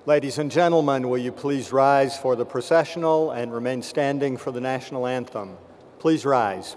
Ladies and gentlemen, will you please rise for the processional and remain standing for the national anthem? Please rise.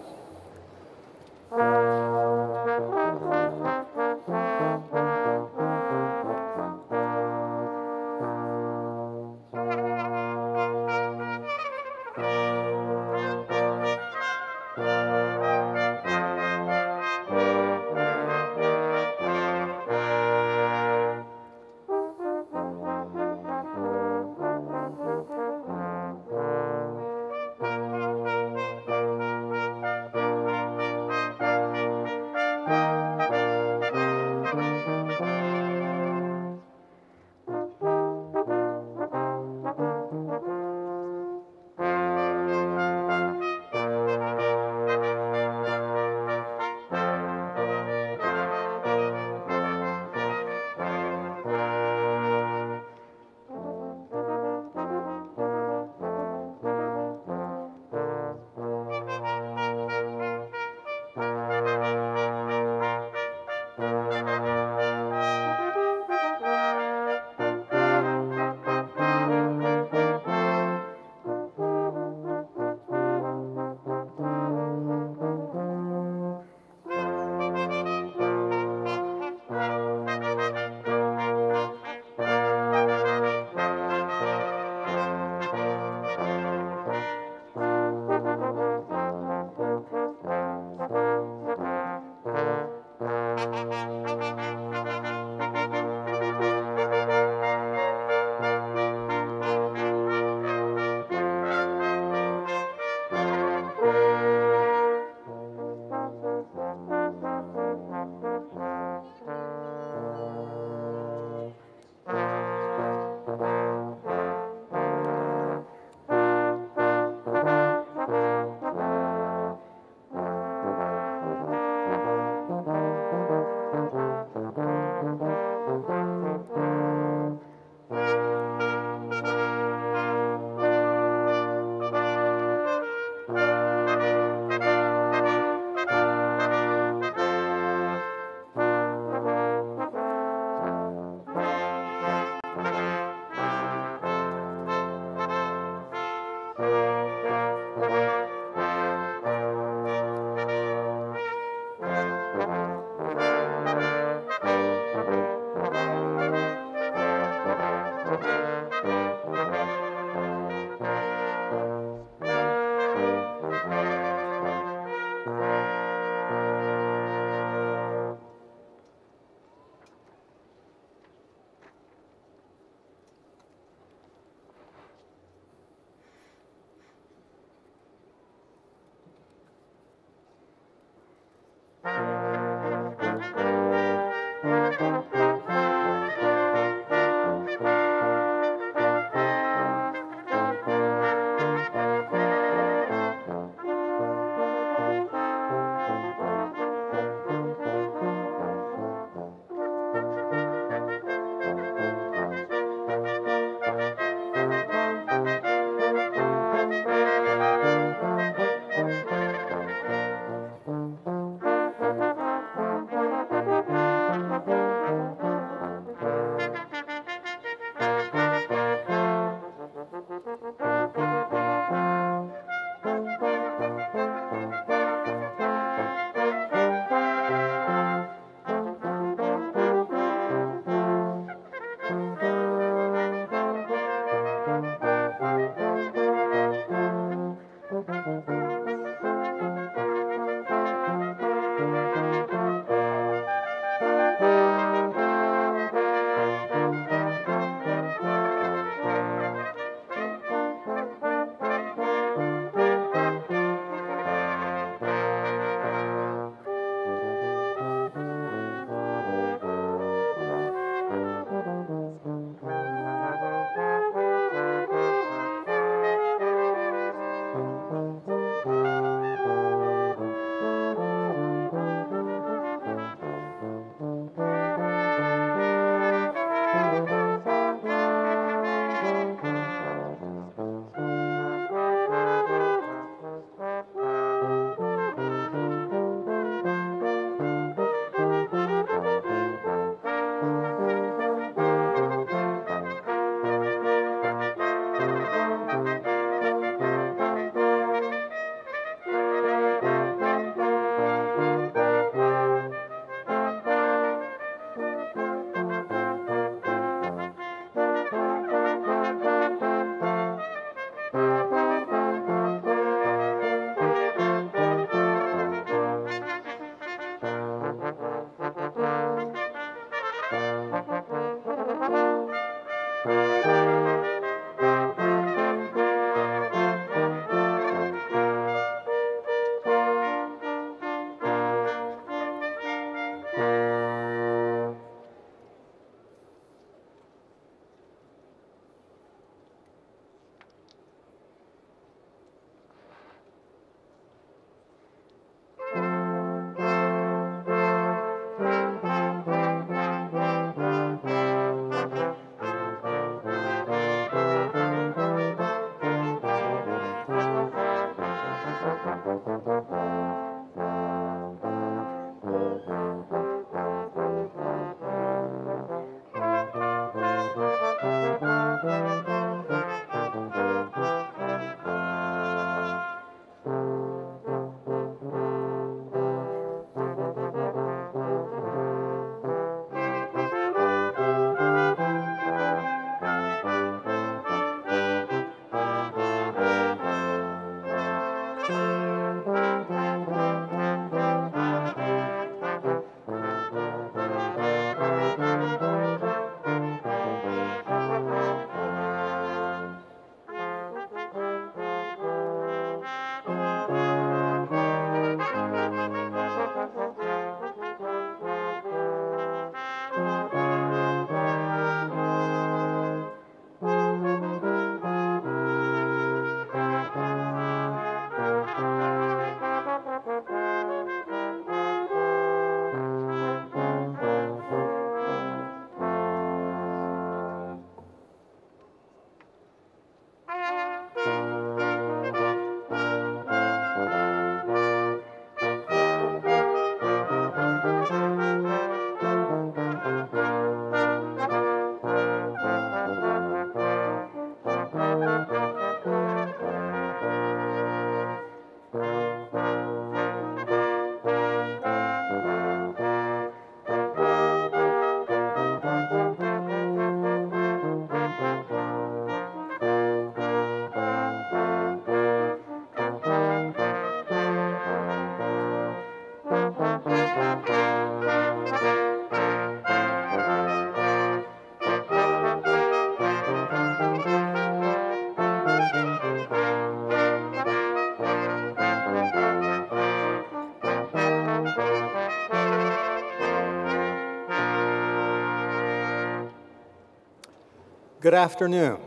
Good afternoon.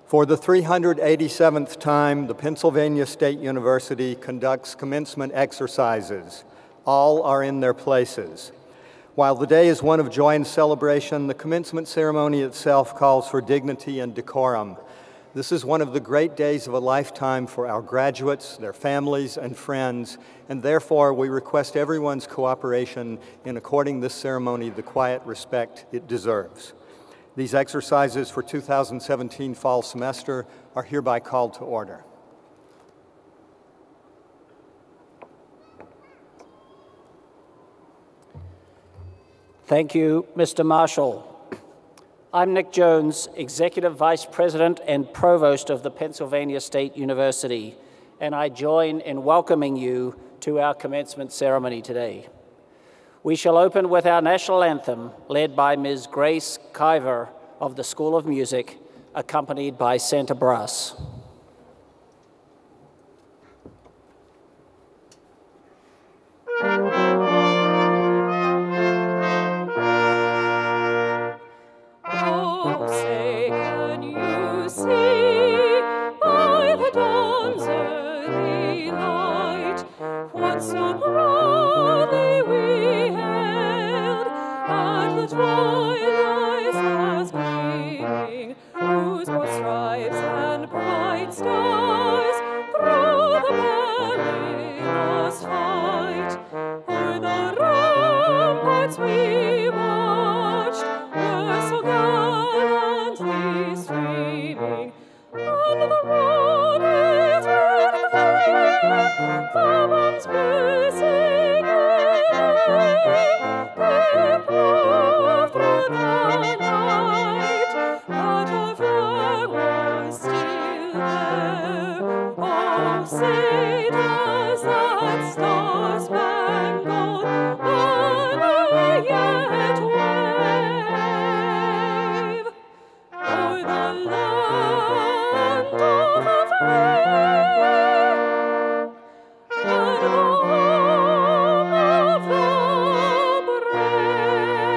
For the 387th time, the Pennsylvania State University conducts commencement exercises. All are in their places. While the day is one of joy and celebration, the commencement ceremony itself calls for dignity and decorum. This is one of the great days of a lifetime for our graduates, their families, and friends, and therefore we request everyone's cooperation in according this ceremony the quiet respect it deserves. These exercises for 2017 fall semester are hereby called to order. Thank you, Mr. Marshall. I'm Nick Jones, Executive Vice President and Provost of the Pennsylvania State University, and I join in welcoming you to our commencement ceremony today. We shall open with our national anthem, led by Ms. Grace Kiver of the School of Music, accompanied by Santa Brass. Oh, say, can you see by the dawn's early light what so proudly we hailed at the twilight's last gleaming, whose broad stripes and bright stars through the perilous fight o'er the ramparts we watched were so gallantly streaming, and the road is red glare, the bombs bursting in gave proof through the night that our flag was still there. Oh, say does that star-spangled banner yet wave o'er the land of the free and the home of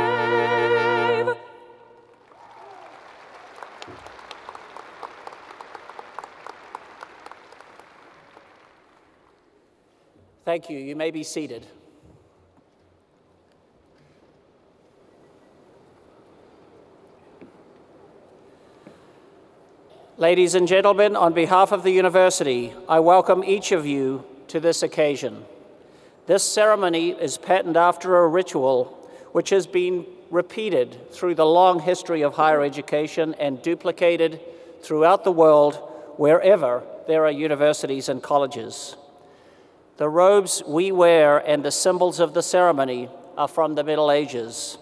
the brave? Thank you. You may be seated. Ladies and gentlemen, on behalf of the university, I welcome each of you to this occasion. This ceremony is patterned after a ritual which has been repeated through the long history of higher education and duplicated throughout the world wherever there are universities and colleges. The robes we wear and the symbols of the ceremony are from the Middle Ages.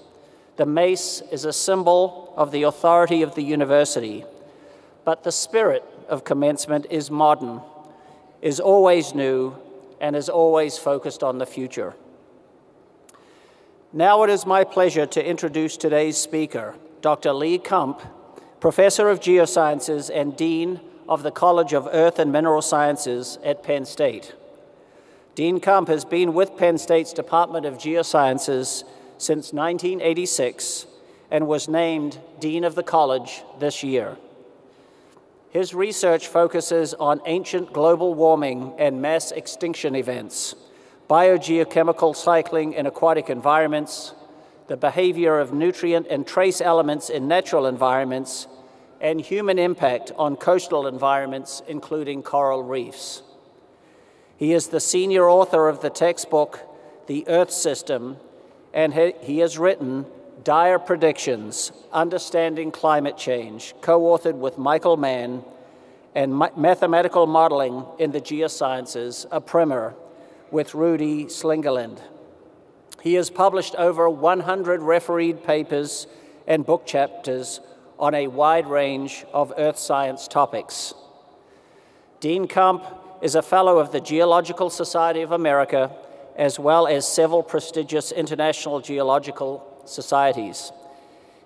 The mace is a symbol of the authority of the university, but the spirit of commencement is modern, is always new, and is always focused on the future. Now it is my pleasure to introduce today's speaker, Dr. Lee Kump, Professor of Geosciences and Dean of the College of Earth and Mineral Sciences at Penn State. Dean Kump has been with Penn State's Department of Geosciences since 1986 and was named Dean of the College this year. His research focuses on ancient global warming and mass extinction events, biogeochemical cycling in aquatic environments, the behavior of nutrient and trace elements in natural environments, and human impact on coastal environments, including coral reefs. He is the senior author of the textbook, The Earth System, and he has written Dire Predictions, Understanding Climate Change, co-authored with Michael Mann, and Mathematical Modeling in the Geosciences, a primer, with Rudy Slingerland. He has published over 100 refereed papers and book chapters on a wide range of earth science topics. Dean Kump is a fellow of the Geological Society of America, as well as several prestigious international geological societies.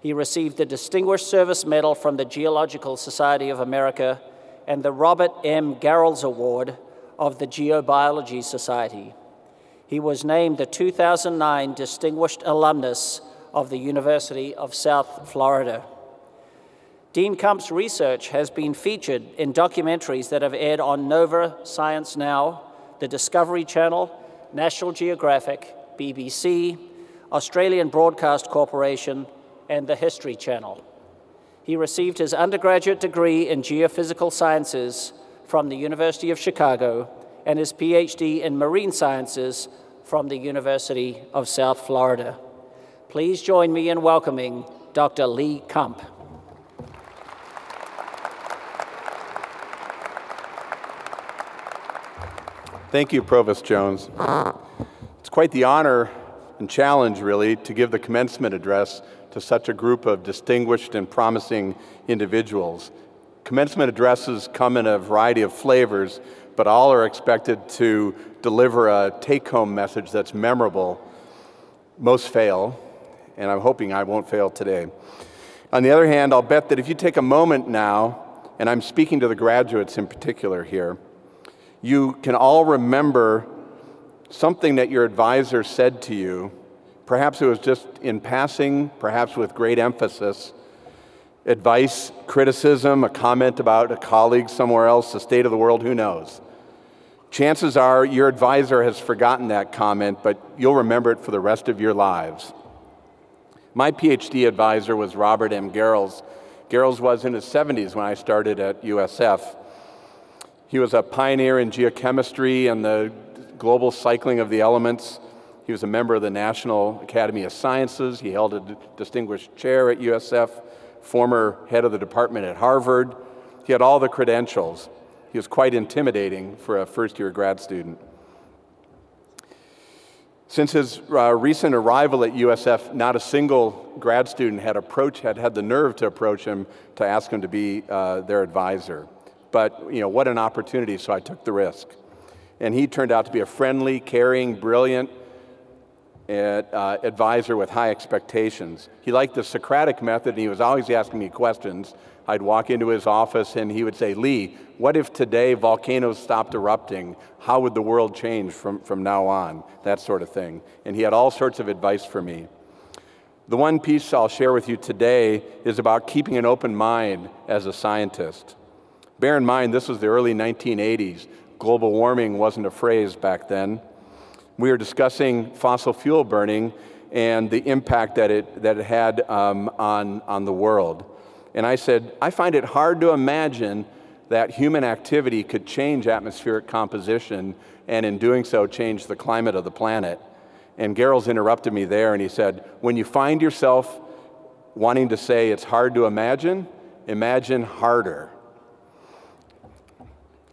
He received the Distinguished Service Medal from the Geological Society of America and the Robert M. Garrels Award of the Geobiology Society. He was named the 2009 Distinguished Alumnus of the University of South Florida. Dean Kump's research has been featured in documentaries that have aired on Nova, Science Now, the Discovery Channel, National Geographic, BBC, Australian Broadcast Corporation, and the History Channel. He received his undergraduate degree in geophysical sciences from the University of Chicago and his PhD in marine sciences from the University of South Florida. Please join me in welcoming Dr. Lee Kump. Thank you, Provost Jones. It's quite the honor and challenge, really, to give the commencement address to such a group of distinguished and promising individuals. Commencement addresses come in a variety of flavors, but all are expected to deliver a take-home message that's memorable. Most fail, and I'm hoping I won't fail today. On the other hand, I'll bet that if you take a moment now, and I'm speaking to the graduates in particular here, you can all remember something that your advisor said to you. Perhaps it was just in passing, perhaps with great emphasis. Advice, criticism, a comment about a colleague somewhere else, the state of the world, who knows? Chances are your advisor has forgotten that comment, but you'll remember it for the rest of your lives. My PhD advisor was Robert M. Garrels. Garrels was in his 70s when I started at USF. He was a pioneer in geochemistry and the global cycling of the elements. He was a member of the National Academy of Sciences. He held a distinguished chair at USF, former head of the department at Harvard. He had all the credentials. He was quite intimidating for a first-year grad student. Since his recent arrival at USF, not a single grad student had had the nerve to approach him to ask him to be their advisor. But what an opportunity, so I took the risk. And he turned out to be a friendly, caring, brilliant advisor with high expectations. He liked the Socratic method, and he was always asking me questions. I'd walk into his office and he would say, "Lee, what if today volcanoes stopped erupting? How would the world change from now on?" That sort of thing. And he had all sorts of advice for me. The one piece I'll share with you today is about keeping an open mind as a scientist. Bear in mind, this was the early 1980s. Global warming wasn't a phrase back then. We were discussing fossil fuel burning and the impact that it had on the world. And I said, I find it hard to imagine that human activity could change atmospheric composition and in doing so change the climate of the planet. And Garrels interrupted me there and he said, when you find yourself wanting to say it's hard to imagine, imagine harder.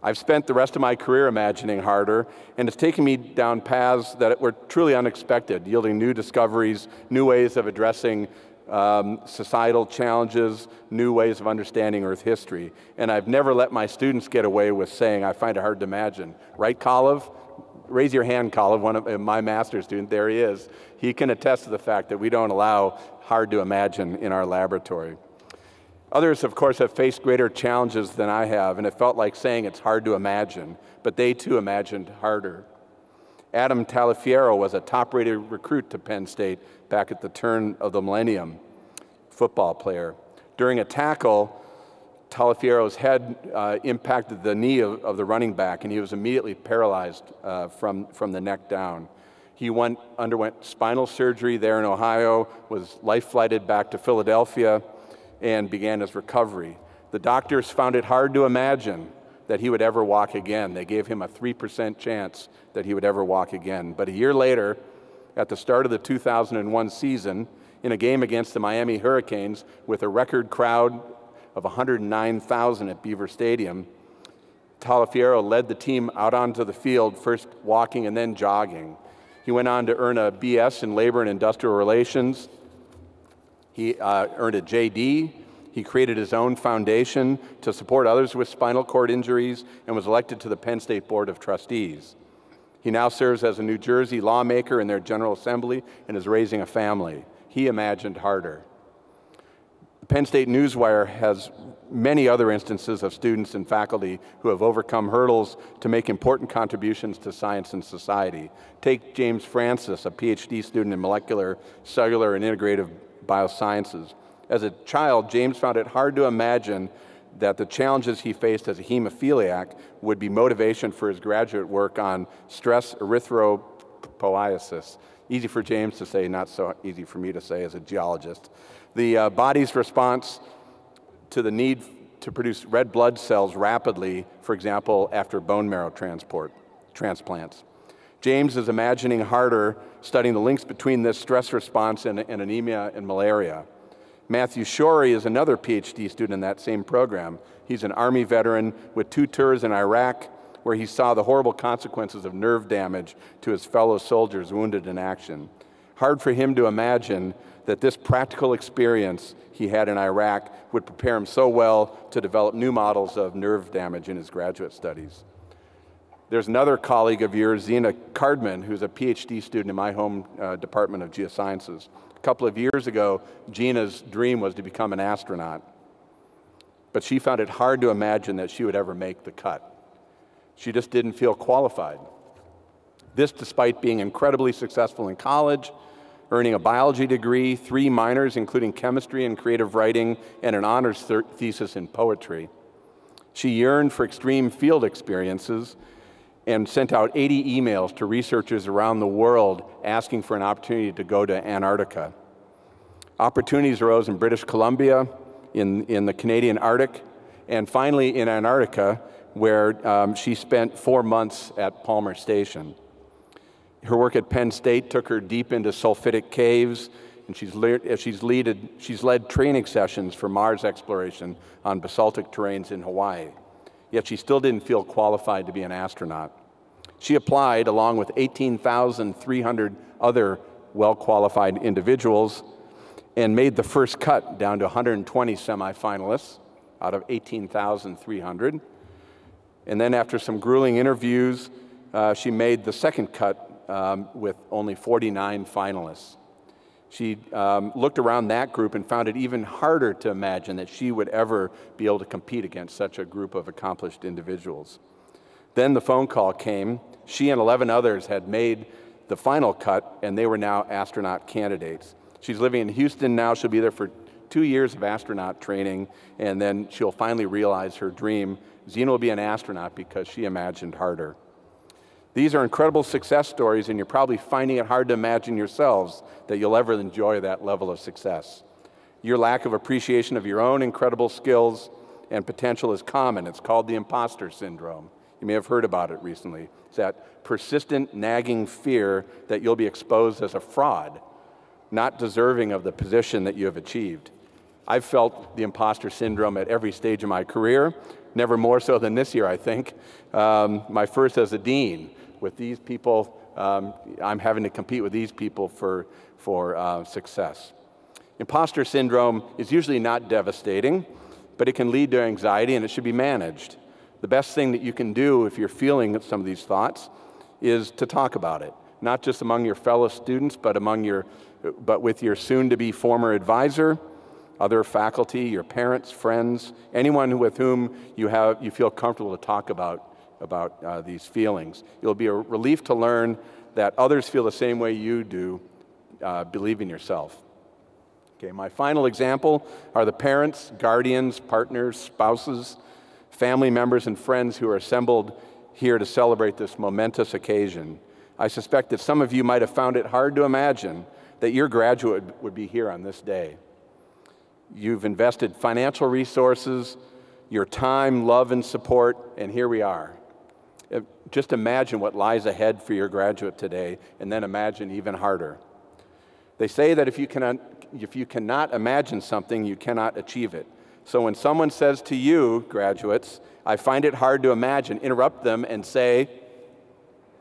I've spent the rest of my career imagining harder, and it's taken me down paths that were truly unexpected, yielding new discoveries, new ways of addressing societal challenges, new ways of understanding Earth history. And I've never let my students get away with saying, I find it hard to imagine. Right, Kalev? Raise your hand, Kalev, one of my master's student. There he is. He can attest to the fact that we don't allow hard to imagine in our laboratory. Others, of course, have faced greater challenges than I have, and it felt like saying it's hard to imagine, but they too imagined harder. Adam Taliaferro was a top-rated recruit to Penn State back at the turn of the millennium, football player. During a tackle, Taliaferro's head impacted the knee of the running back, and he was immediately paralyzed from the neck down. He underwent spinal surgery there in Ohio, was life-flighted back to Philadelphia, and began his recovery. The doctors found it hard to imagine that he would ever walk again. They gave him a 3% chance that he would ever walk again. But a year later, at the start of the 2001 season, in a game against the Miami Hurricanes with a record crowd of 109,000 at Beaver Stadium, Taliaferro led the team out onto the field, first walking and then jogging. He went on to earn a BS in Labor and Industrial Relations. He earned a JD. He created his own foundation to support others with spinal cord injuries and was elected to the Penn State Board of Trustees. He now serves as a New Jersey lawmaker in their General Assembly and is raising a family. He imagined harder. The Penn State Newswire has many other instances of students and faculty who have overcome hurdles to make important contributions to science and society. Take James Francis, a PhD student in molecular, cellular, and integrative biosciences. As a child, James found it hard to imagine that the challenges he faced as a hemophiliac would be motivation for his graduate work on stress erythropoiesis. Easy for James to say, not so easy for me to say as a geologist. The body's response to the need to produce red blood cells rapidly, for example, after bone marrow transplants. James is imagining harder, studying the links between this stress response and anemia and malaria. Matthew Shorey is another PhD student in that same program. He's an Army veteran with 2 tours in Iraq, where he saw the horrible consequences of nerve damage to his fellow soldiers wounded in action. Hard for him to imagine that this practical experience he had in Iraq would prepare him so well to develop new models of nerve damage in his graduate studies. There's another colleague of yours, Zena Cardman, who's a PhD student in my home department of geosciences. A couple of years ago, Gina's dream was to become an astronaut, but she found it hard to imagine that she would ever make the cut. She just didn't feel qualified. This despite being incredibly successful in college, earning a biology degree, 3 minors, including chemistry and creative writing, and an honors thesis in poetry. She yearned for extreme field experiences and sent out 80 emails to researchers around the world asking for an opportunity to go to Antarctica. Opportunities arose in British Columbia, in the Canadian Arctic, and finally in Antarctica, where she spent 4 months at Palmer Station. Her work at Penn State took her deep into sulfidic caves, and she's led training sessions for Mars exploration on basaltic terrains in Hawaii. Yet she still didn't feel qualified to be an astronaut. She applied along with 18,300 other well-qualified individuals and made the first cut down to 120 semifinalists out of 18,300. And then after some grueling interviews, she made the second cut with only 49 finalists. She looked around that group and found it even harder to imagine that she would ever be able to compete against such a group of accomplished individuals. Then the phone call came. She and 11 others had made the final cut, and they were now astronaut candidates. She's living in Houston now. She'll be there for 2 years of astronaut training, and then she'll finally realize her dream. Zena will be an astronaut because she imagined harder. These are incredible success stories, and you're probably finding it hard to imagine yourselves that you'll ever enjoy that level of success. Your lack of appreciation of your own incredible skills and potential is common. It's called the imposter syndrome. You may have heard about it recently. It's that persistent, nagging fear that you'll be exposed as a fraud, not deserving of the position that you have achieved. I've felt the imposter syndrome at every stage of my career, never more so than this year, I think. My first as a dean. With these people, I'm having to compete with these people for success. Imposter syndrome is usually not devastating, but it can lead to anxiety and it should be managed. The best thing that you can do if you're feeling some of these thoughts is to talk about it, not just among your fellow students, but with your soon-to-be former advisor, other faculty, your parents, friends, anyone with whom you feel comfortable to talk about these feelings. It'll be a relief to learn that others feel the same way you do. Believe in yourself. Okay, my final example are the parents, guardians, partners, spouses, family members, and friends who are assembled here to celebrate this momentous occasion. I suspect that some of you might have found it hard to imagine that your graduate would be here on this day. You've invested financial resources, your time, love, and support, and here we are. Just imagine what lies ahead for your graduate today, and then imagine even harder. They say that if you cannot imagine something, you cannot achieve it. So when someone says to you, graduates, I find it hard to imagine, interrupt them and say,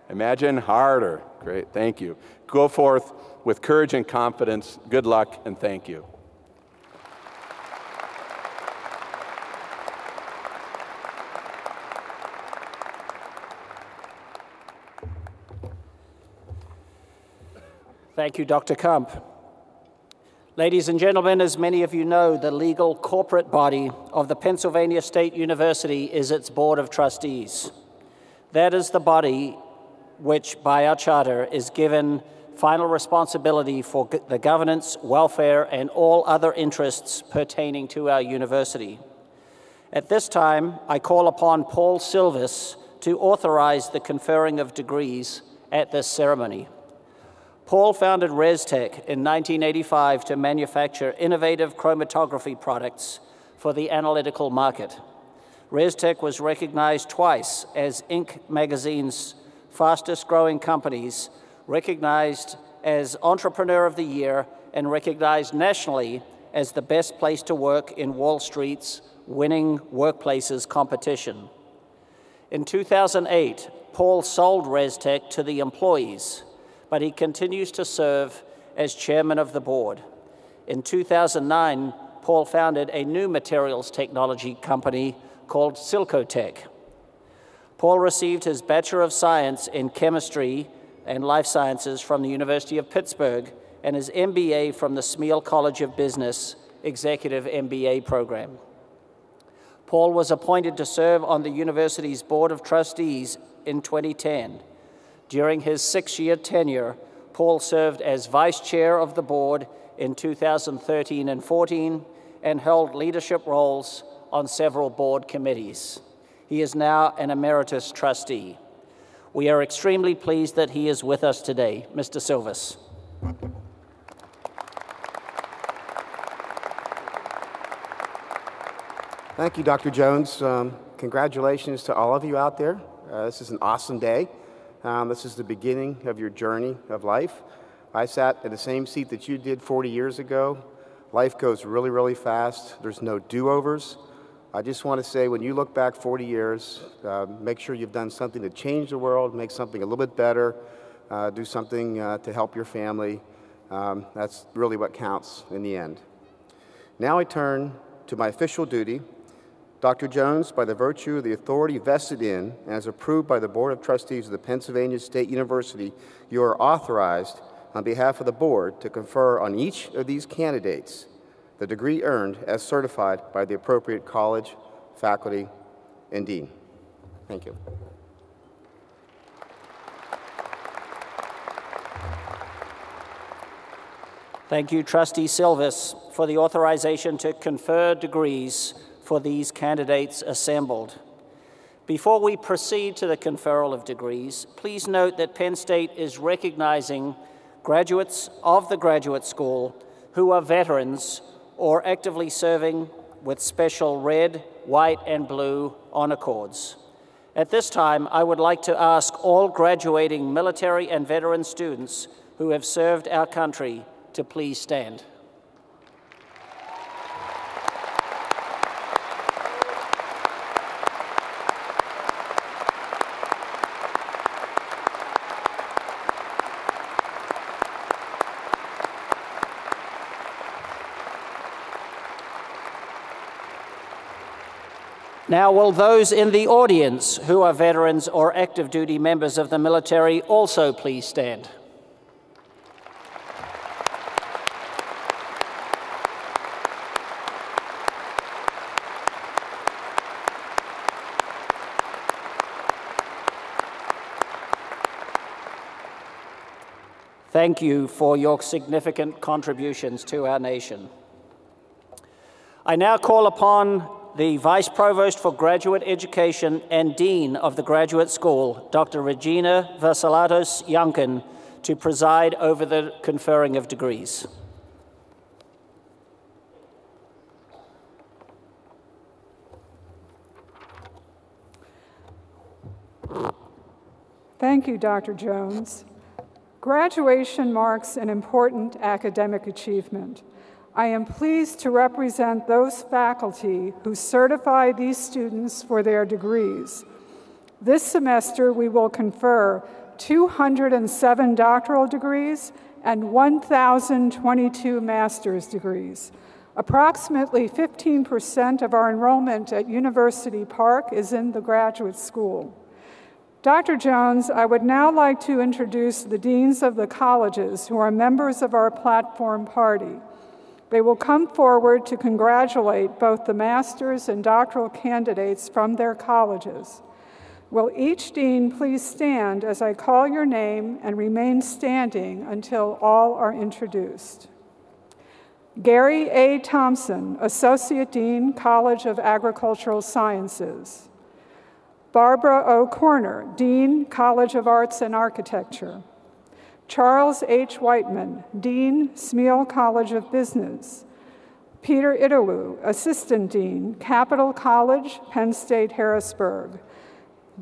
imagine harder. Great, thank you. Go forth with courage and confidence. Good luck, and thank you. Thank you, Dr. Kump. Ladies and gentlemen, as many of you know, the legal corporate body of the Pennsylvania State University is its Board of Trustees. That is the body which, by our charter, is given final responsibility for the governance, welfare, and all other interests pertaining to our university. At this time, I call upon Paul Silvis to authorize the conferring of degrees at this ceremony. Paul founded ResTech in 1985 to manufacture innovative chromatography products for the analytical market. ResTech was recognized twice as Inc. magazine's fastest growing companies, recognized as Entrepreneur of the Year, and recognized nationally as the best place to work in Wall Street's Winning Workplaces competition. In 2008, Paul sold ResTech to the employees, but he continues to serve as chairman of the board. In 2009, Paul founded a new materials technology company called Silcotech. Paul received his Bachelor of Science in Chemistry and Life Sciences from the University of Pittsburgh and his MBA from the Smeal College of Business Executive MBA program. Paul was appointed to serve on the university's Board of Trustees in 2010. During his 6-year tenure, Paul served as vice chair of the board in 2013 and 14 and held leadership roles on several board committees. He is now an emeritus trustee. We are extremely pleased that he is with us today. Mr. Silvis. Thank you, Dr. Jones. Congratulations to all of you out there. This is an awesome day. This is the beginning of your journey of life. I sat in the same seat that you did 40 years ago. Life goes really, really fast. There's no do-overs. I just want to say, when you look back 40 years, make sure you've done something to change the world, make something a little bit better, do something to help your family. That's really what counts in the end. Now I turn to my official duty. Dr. Jones, by the virtue of the authority vested in and as approved by the Board of Trustees of the Pennsylvania State University, you are authorized on behalf of the board to confer on each of these candidates the degree earned as certified by the appropriate college, faculty, and dean. Thank you. Thank you, Trustee Silvis, for the authorization to confer degrees for these candidates assembled. Before we proceed to the conferral of degrees, please note that Penn State is recognizing graduates of the graduate school who are veterans or actively serving with special red, white, and blue honor cords. At this time, I would like to ask all graduating military and veteran students who have served our country to please stand. Now, will those in the audience who are veterans or active duty members of the military also please stand? Thank you for your significant contributions to our nation. I now call upon the Vice Provost for Graduate Education and Dean of the Graduate School, Dr. Regina Vassalatos-Yankin, to preside over the conferring of degrees. Thank you, Dr. Jones. Graduation marks an important academic achievement. I am pleased to represent those faculty who certify these students for their degrees. This semester, we will confer 207 doctoral degrees and 1,022 master's degrees. Approximately 15% of our enrollment at University Park is in the graduate school. Dr. Jones, I would now like to introduce the deans of the colleges who are members of our platform party. They will come forward to congratulate both the master's and doctoral candidates from their colleges. Will each dean please stand as I call your name and remain standing until all are introduced? Gary A. Thompson, Associate Dean, College of Agricultural Sciences. Barbara O. Corner, Dean, College of Arts and Architecture. Charles H. Whiteman, Dean, Smeal College of Business. Peter Idowu, Assistant Dean, Capital College, Penn State, Harrisburg.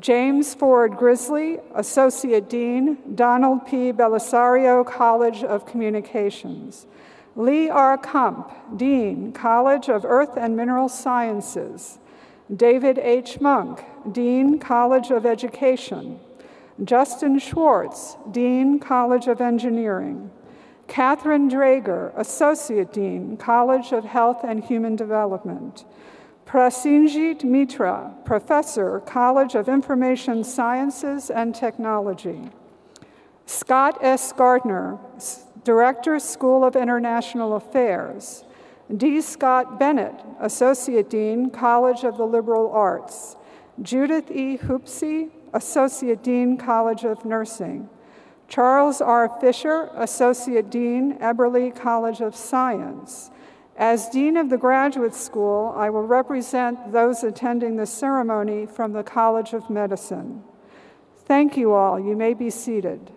James Ford Grizzly, Associate Dean, Donald P. Belisario College of Communications. Lee R. Kump, Dean, College of Earth and Mineral Sciences. David H. Monk, Dean, College of Education. Justin Schwartz, Dean, College of Engineering. Catherine Drager, Associate Dean, College of Health and Human Development. Prasenjit Mitra, Professor, College of Information Sciences and Technology. Scott S. Gardner, Director, School of International Affairs. D. Scott Bennett, Associate Dean, College of the Liberal Arts. Judith E. Hoopsey, Associate Dean, College of Nursing. Charles R. Fisher, Associate Dean, Eberly College of Science. As Dean of the Graduate School, I will represent those attending the ceremony from the College of Medicine. Thank you all. You may be seated.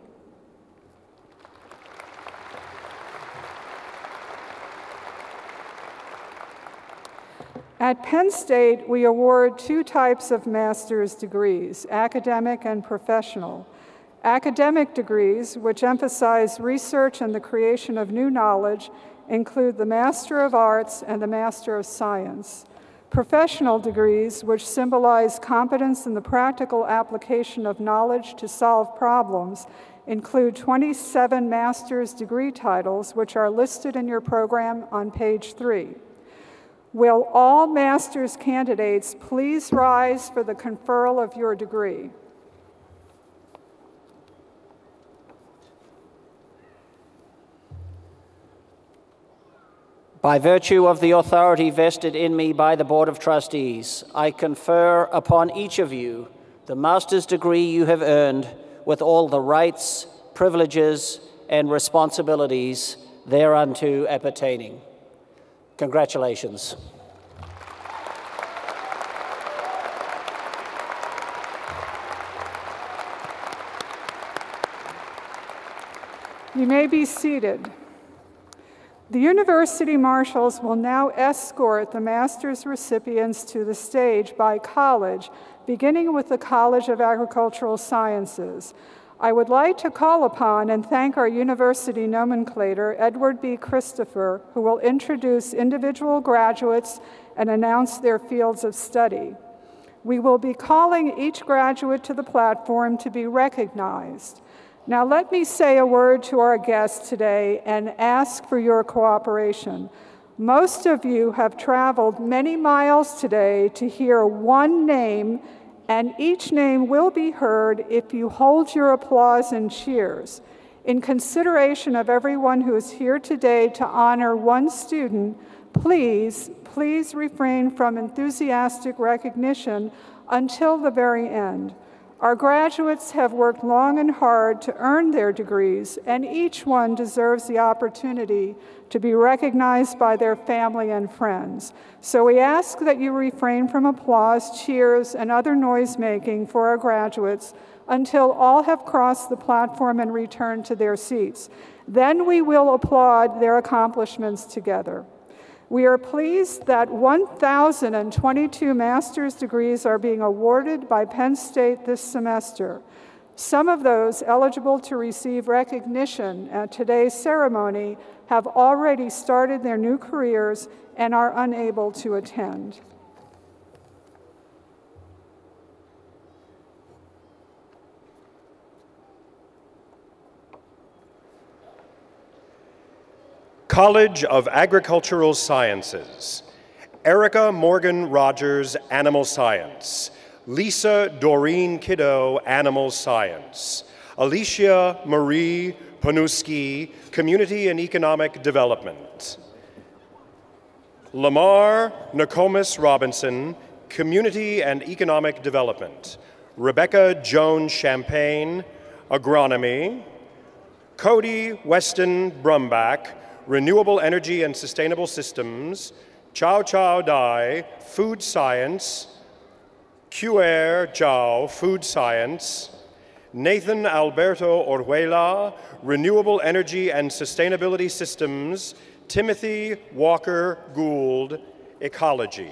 At Penn State, we award two types of master's degrees, academic and professional. Academic degrees, which emphasize research and the creation of new knowledge, include the Master of Arts and the Master of Science. Professional degrees, which symbolize competence in the practical application of knowledge to solve problems, include 27 master's degree titles, which are listed in your program on page 3. Will all master's candidates please rise for the conferral of your degree? By virtue of the authority vested in me by the Board of Trustees, I confer upon each of you the master's degree you have earned with all the rights, privileges, and responsibilities thereunto appertaining. Congratulations. You may be seated. The University Marshals will now escort the master's recipients to the stage by college, beginning with the College of Agricultural Sciences. I would like to call upon and thank our university nomenclator, Edward B. Christopher, who will introduce individual graduates and announce their fields of study. We will be calling each graduate to the platform to be recognized. Now let me say a word to our guests today and ask for your cooperation. Most of you have traveled many miles today to hear one name, and each name will be heard if you hold your applause and cheers. In consideration of everyone who is here today to honor one student, please refrain from enthusiastic recognition until the very end. Our graduates have worked long and hard to earn their degrees, and each one deserves the opportunity to be recognized by their family and friends. So we ask that you refrain from applause, cheers, and other noise-making for our graduates until all have crossed the platform and returned to their seats. Then we will applaud their accomplishments together. We are pleased that 1,022 master's degrees are being awarded by Penn State this semester. Some of those eligible to receive recognition at today's ceremony have already started their new careers and are unable to attend. College of Agricultural Sciences, Erica Morgan Rogers, Animal Science, Lisa Doreen Kiddo, Animal Science, Alicia Marie Panuski, Community and Economic Development, Lamar Nokomis Robinson, Community and Economic Development, Rebecca Joan Champagne, Agronomy, Cody Weston Brumbach, Renewable Energy and Sustainable Systems, Chow Chow Dai, Food Science, Kuer Zhao, Food Science, Nathan Alberto Orjuela, Renewable Energy and Sustainability Systems, Timothy Walker Gould, Ecology.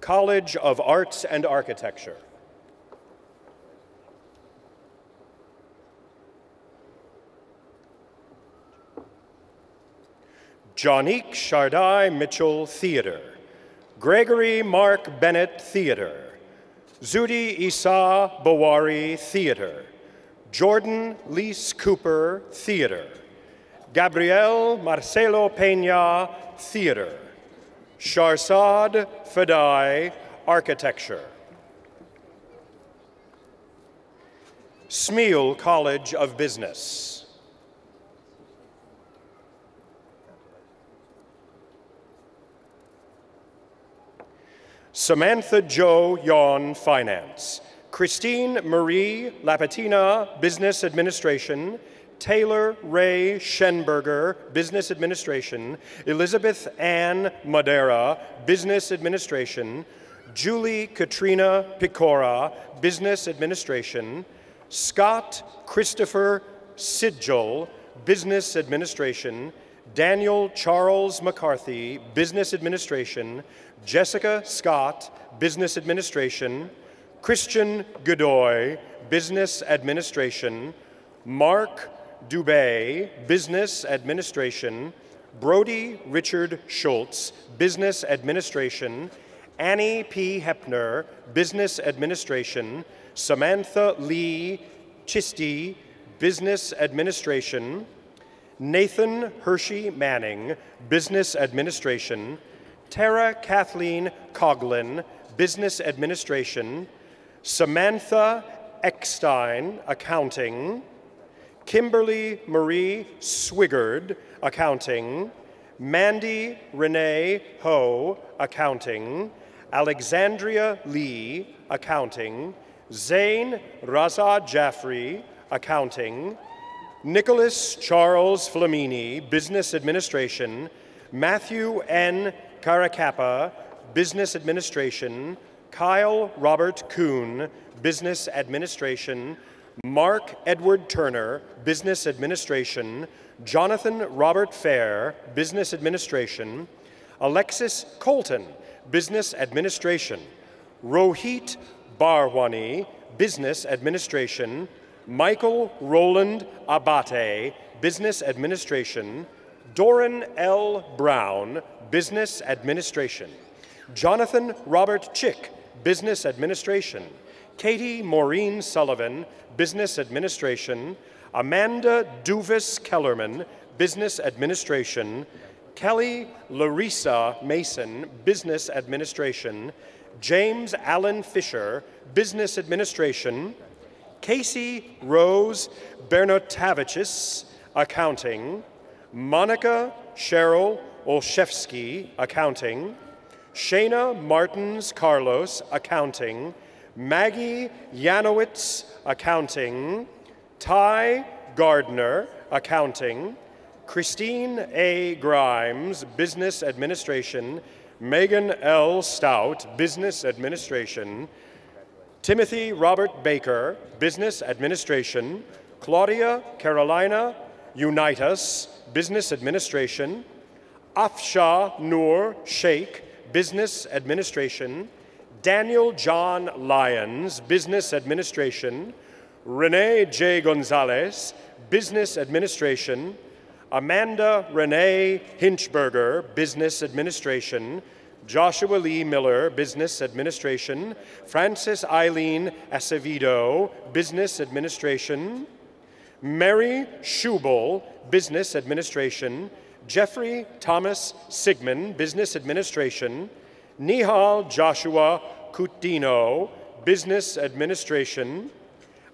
College of Arts and Architecture. Jonique Chardai Mitchell Theater, Gregory Mark Bennett Theater, Zudi Isa Bawari Theater, Jordan Lise Cooper Theater, Gabriel Marcelo Peña Theater, Sharsad Fadai Architecture. Smeal College of Business. Samantha Jo Yon, Finance. Christine Marie Lapatina, Business Administration. Taylor Ray Schenberger, Business Administration. Elizabeth Ann Madera, Business Administration. Julie Katrina Picora, Business Administration. Scott Christopher Sidgel, Business Administration. Daniel Charles McCarthy, Business Administration. Jessica Scott, Business Administration. Christian Godoy, Business Administration. Mark Dubé, Business Administration. Brody Richard Schultz, Business Administration. Annie P. Hepner, Business Administration. Samantha Lee Chisti, Business Administration. Nathan Hershey Manning, Business Administration. Tara Kathleen Coughlin, Business Administration. Samantha Eckstein, Accounting. Kimberly Marie Swigard, Accounting. Mandy Renee Ho, Accounting. Alexandria Lee, Accounting. Zain Raza Jaffrey, Accounting. Nicholas Charles Flamini, Business Administration. Matthew N. Caracappa, Business Administration. Kyle Robert Kuhn, Business Administration. Mark Edward Turner, Business Administration. Jonathan Robert Fair, Business Administration. Alexis Colton, Business Administration. Rohit Barwani, Business Administration. Michael Roland Abate, Business Administration. Doran L. Brown, Business Administration. Jonathan Robert Chick, Business Administration. Katie Maureen Sullivan, Business Administration. Amanda Duvis Kellerman, Business Administration. Kelly Larissa Mason, Business Administration. James Allen Fisher, Business Administration. Casey Rose Bernotavichis, Accounting. Monica Cheryl Olszewski, Accounting. Shayna Martins Carlos, Accounting. Maggie Yanowitz, Accounting. Ty Gardner, Accounting. Christine A. Grimes, Business Administration. Megan L. Stout, Business Administration. Timothy Robert Baker, Business Administration. Claudia Carolina Unitas, Business Administration. Afsha Noor Sheikh, Business Administration. Daniel John Lyons, Business Administration. Renee J. Gonzalez, Business Administration. Amanda Renee Hinchberger, Business Administration. Joshua Lee Miller, Business Administration. Francis Eileen Acevedo, Business Administration. Mary Schubel, Business Administration. Jeffrey Thomas Sigmund, Business Administration. Nihal Joshua Coutinho, Business Administration.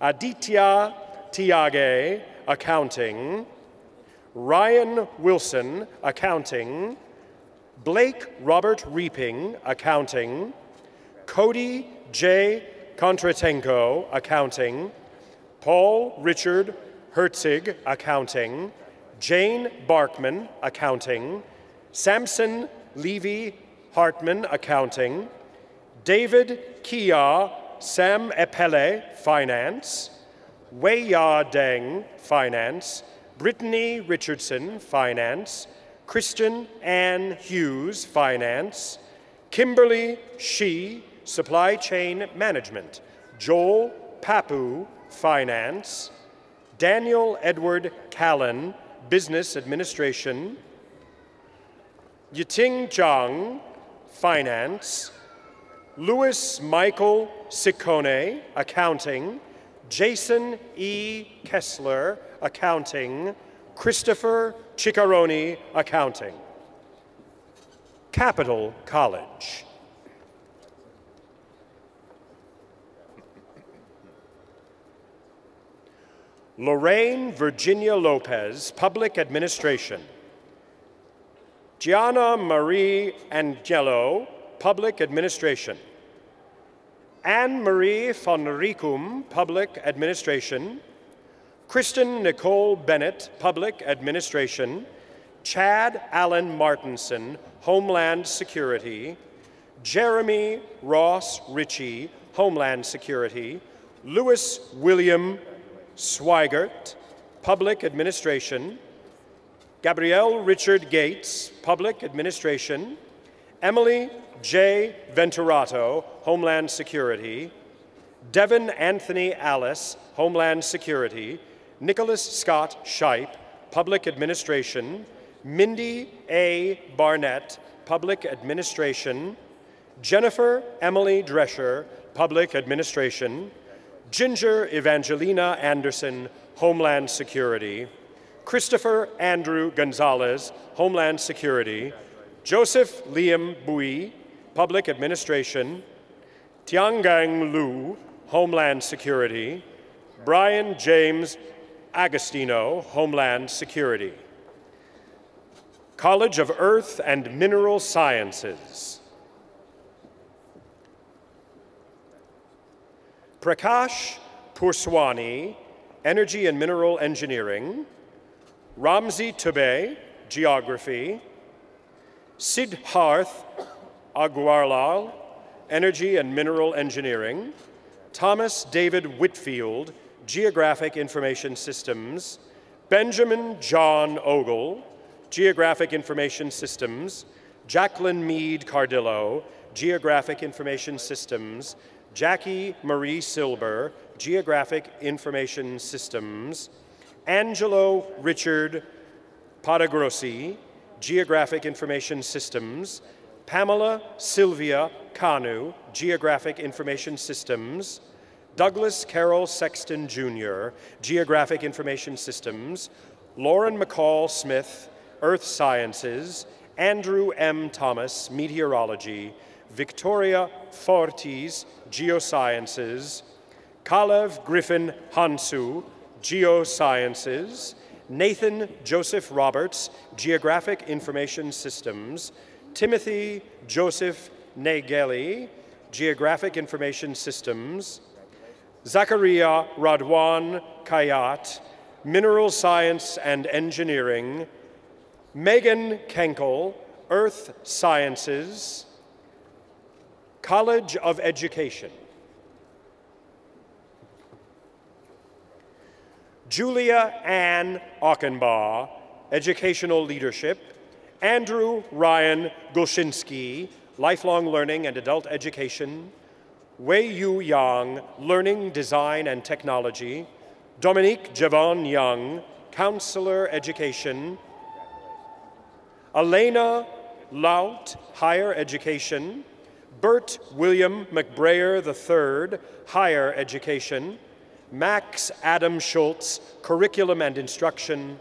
Aditya Tiage, Accounting. Ryan Wilson, Accounting. Blake Robert Reaping, Accounting. Cody J. Kontratenko, Accounting, Paul Richard Herzig, Accounting, Jane Barkman, Accounting, Samson Levy Hartman, Accounting, David Kia Sam Epele, Finance, Wei Ya Deng, Finance, Brittany Richardson, Finance, Kristen Ann Hughes, Finance, Kimberly Shi, Supply Chain Management, Joel Papu, Finance, Daniel Edward Callan, Business Administration, Yiting Zhang, Finance, Louis Michael Ciccone, Accounting, Jason E. Kessler, Accounting, Christopher Ciccaroni, Accounting. Capital College. Lorraine Virginia Lopez, Public Administration. Gianna Marie Angelo, Public Administration. Anne-Marie von Ricum, Public Administration. Kristen Nicole Bennett, Public Administration. Chad Allen Martinson, Homeland Security. Jeremy Ross Ritchie, Homeland Security. Louis William Swigert, Public Administration. Gabrielle Richard Gates, Public Administration. Emily J. Venturato, Homeland Security. Devin Anthony Alice, Homeland Security. Nicholas Scott Shipe, Public Administration. Mindy A. Barnett, Public Administration. Jennifer Emily Drescher, Public Administration. Ginger Evangelina Anderson, Homeland Security. Christopher Andrew Gonzalez, Homeland Security. Joseph Liam Bui, Public Administration. Tiangang Lu, Homeland Security. Brian James Agostino, Homeland Security. College of Earth and Mineral Sciences. Prakash Purswani, Energy and Mineral Engineering. Ramzi Tube, Geography. Siddharth Agarwal, Energy and Mineral Engineering. Thomas David Whitfield, Geographic Information Systems. Benjamin John Ogle, Geographic Information Systems. Jacqueline Meade Cardillo, Geographic Information Systems. Jackie Marie Silber, Geographic Information Systems. Angelo Richard Padagrossi, Geographic Information Systems. Pamela Sylvia Kanu, Geographic Information Systems. Douglas Carroll Sexton Jr., Geographic Information Systems. Lauren McCall Smith, Earth Sciences. Andrew M. Thomas, Meteorology. Victoria Fortis, Geosciences. Kalev Griffin Hansu, Geosciences. Nathan Joseph Roberts, Geographic Information Systems. Timothy Joseph Nageli, Geographic Information Systems. Zachariah Radwan Kayat, Mineral Science and Engineering. Megan Kenkel, Earth Sciences. College of Education. Julia Ann Ockenbaugh, Educational Leadership. Andrew Ryan Gulshinsky, Lifelong Learning and Adult Education. Wei Yu Yang, Learning, Design and Technology. Dominique Javon Young, Counselor Education. Elena Laut, Higher Education. Bert William McBrayer III, Higher Education. Max Adam Schultz, Curriculum and Instruction.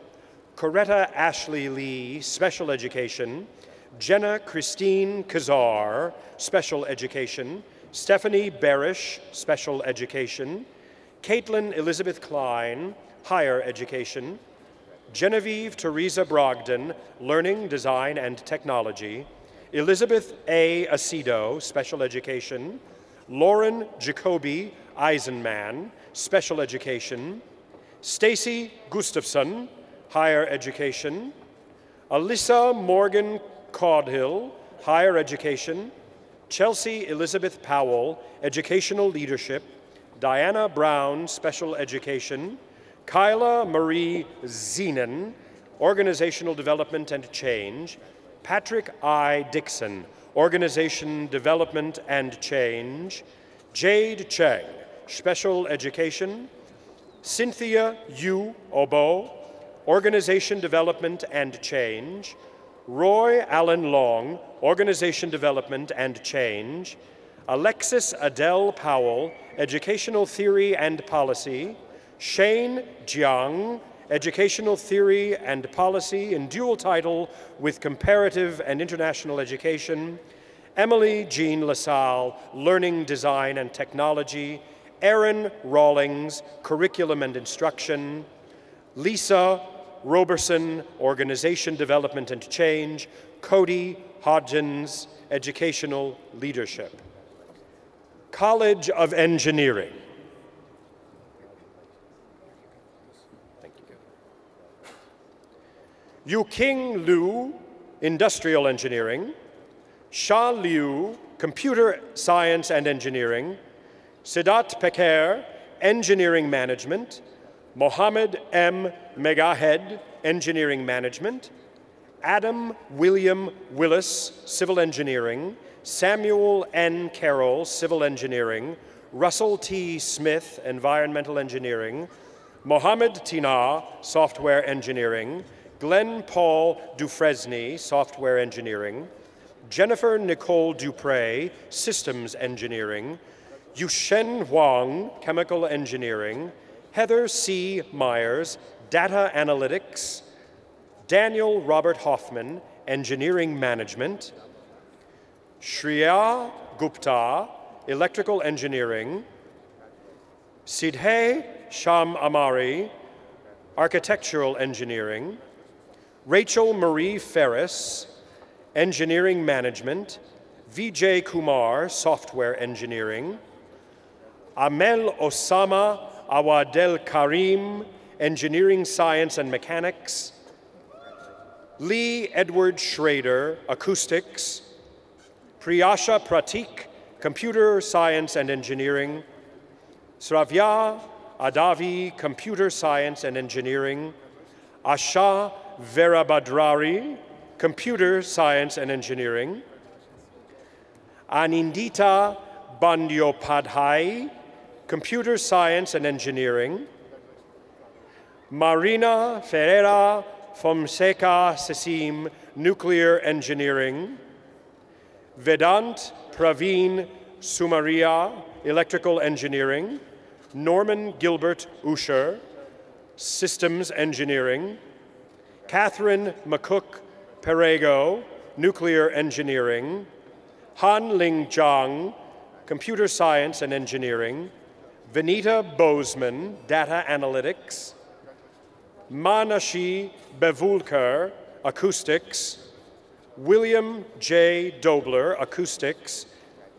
Coretta Ashley Lee, Special Education. Jenna Christine Kazar, Special Education. Stephanie Barish, Special Education. Caitlin Elizabeth Klein, Higher Education. Genevieve Teresa Brogdon, Learning, Design and Technology. Elizabeth A. Acedo, Special Education. Lauren Jacoby Eisenman, Special Education, Stacy Gustafson, Higher Education, Alyssa Morgan Caudhill, Higher Education, Chelsea Elizabeth Powell, Educational Leadership, Diana Brown, Special Education, Kyla Marie Zenon, Organizational Development and Change, Patrick I. Dixon, Organization Development and Change, Jade Cheng, Special Education, Cynthia Yu Obo, Organization Development and Change, Roy Allen Long, Organization Development and Change, Alexis Adele Powell, Educational Theory and Policy, Shane Jiang, Educational Theory and Policy in dual title with Comparative and International Education, Emily Jean LaSalle, Learning, Design and Technology, Erin Rawlings, Curriculum and Instruction, Lisa Roberson, Organization Development and Change, Cody Hodgins, Educational Leadership. College of Engineering. Thank you. Yu King Liu, Industrial Engineering, Sha Liu, Computer Science and Engineering, Siddhat Peker, Engineering Management, Mohammed M. Megahed, Engineering Management, Adam William Willis, Civil Engineering, Samuel N. Carroll, Civil Engineering, Russell T. Smith, Environmental Engineering, Mohammed Tina, Software Engineering, Glenn Paul Dufresne, Software Engineering, Jennifer Nicole Dupre, Systems Engineering, Yushen Huang, Chemical Engineering, Heather C. Myers, Data Analytics, Daniel Robert Hoffman, Engineering Management, Shreya Gupta, Electrical Engineering, Sidhe Sham Amari, Architectural Engineering, Rachel Marie Ferris, Engineering Management, Vijay Kumar, Software Engineering, Amel Osama Awadel Karim, Engineering Science and Mechanics, Lee Edward Schrader, Acoustics, Priyasha Pratik, Computer Science and Engineering, Sravya Adavi, Computer Science and Engineering, Asha Verabhadrari, Computer Science and Engineering, Anindita Bandyopadhyay, Computer Science and Engineering, Marina Ferreira Fonseca Sesim, Nuclear Engineering, Vedant Praveen Sumaria, Electrical Engineering, Norman Gilbert Usher, Systems Engineering, Catherine McCook Perego, Nuclear Engineering, Han Ling Zhang, Computer Science and Engineering, Vinita Bozeman, Data Analytics, Manashi Bevulkar, Acoustics, William J. Dobler, Acoustics,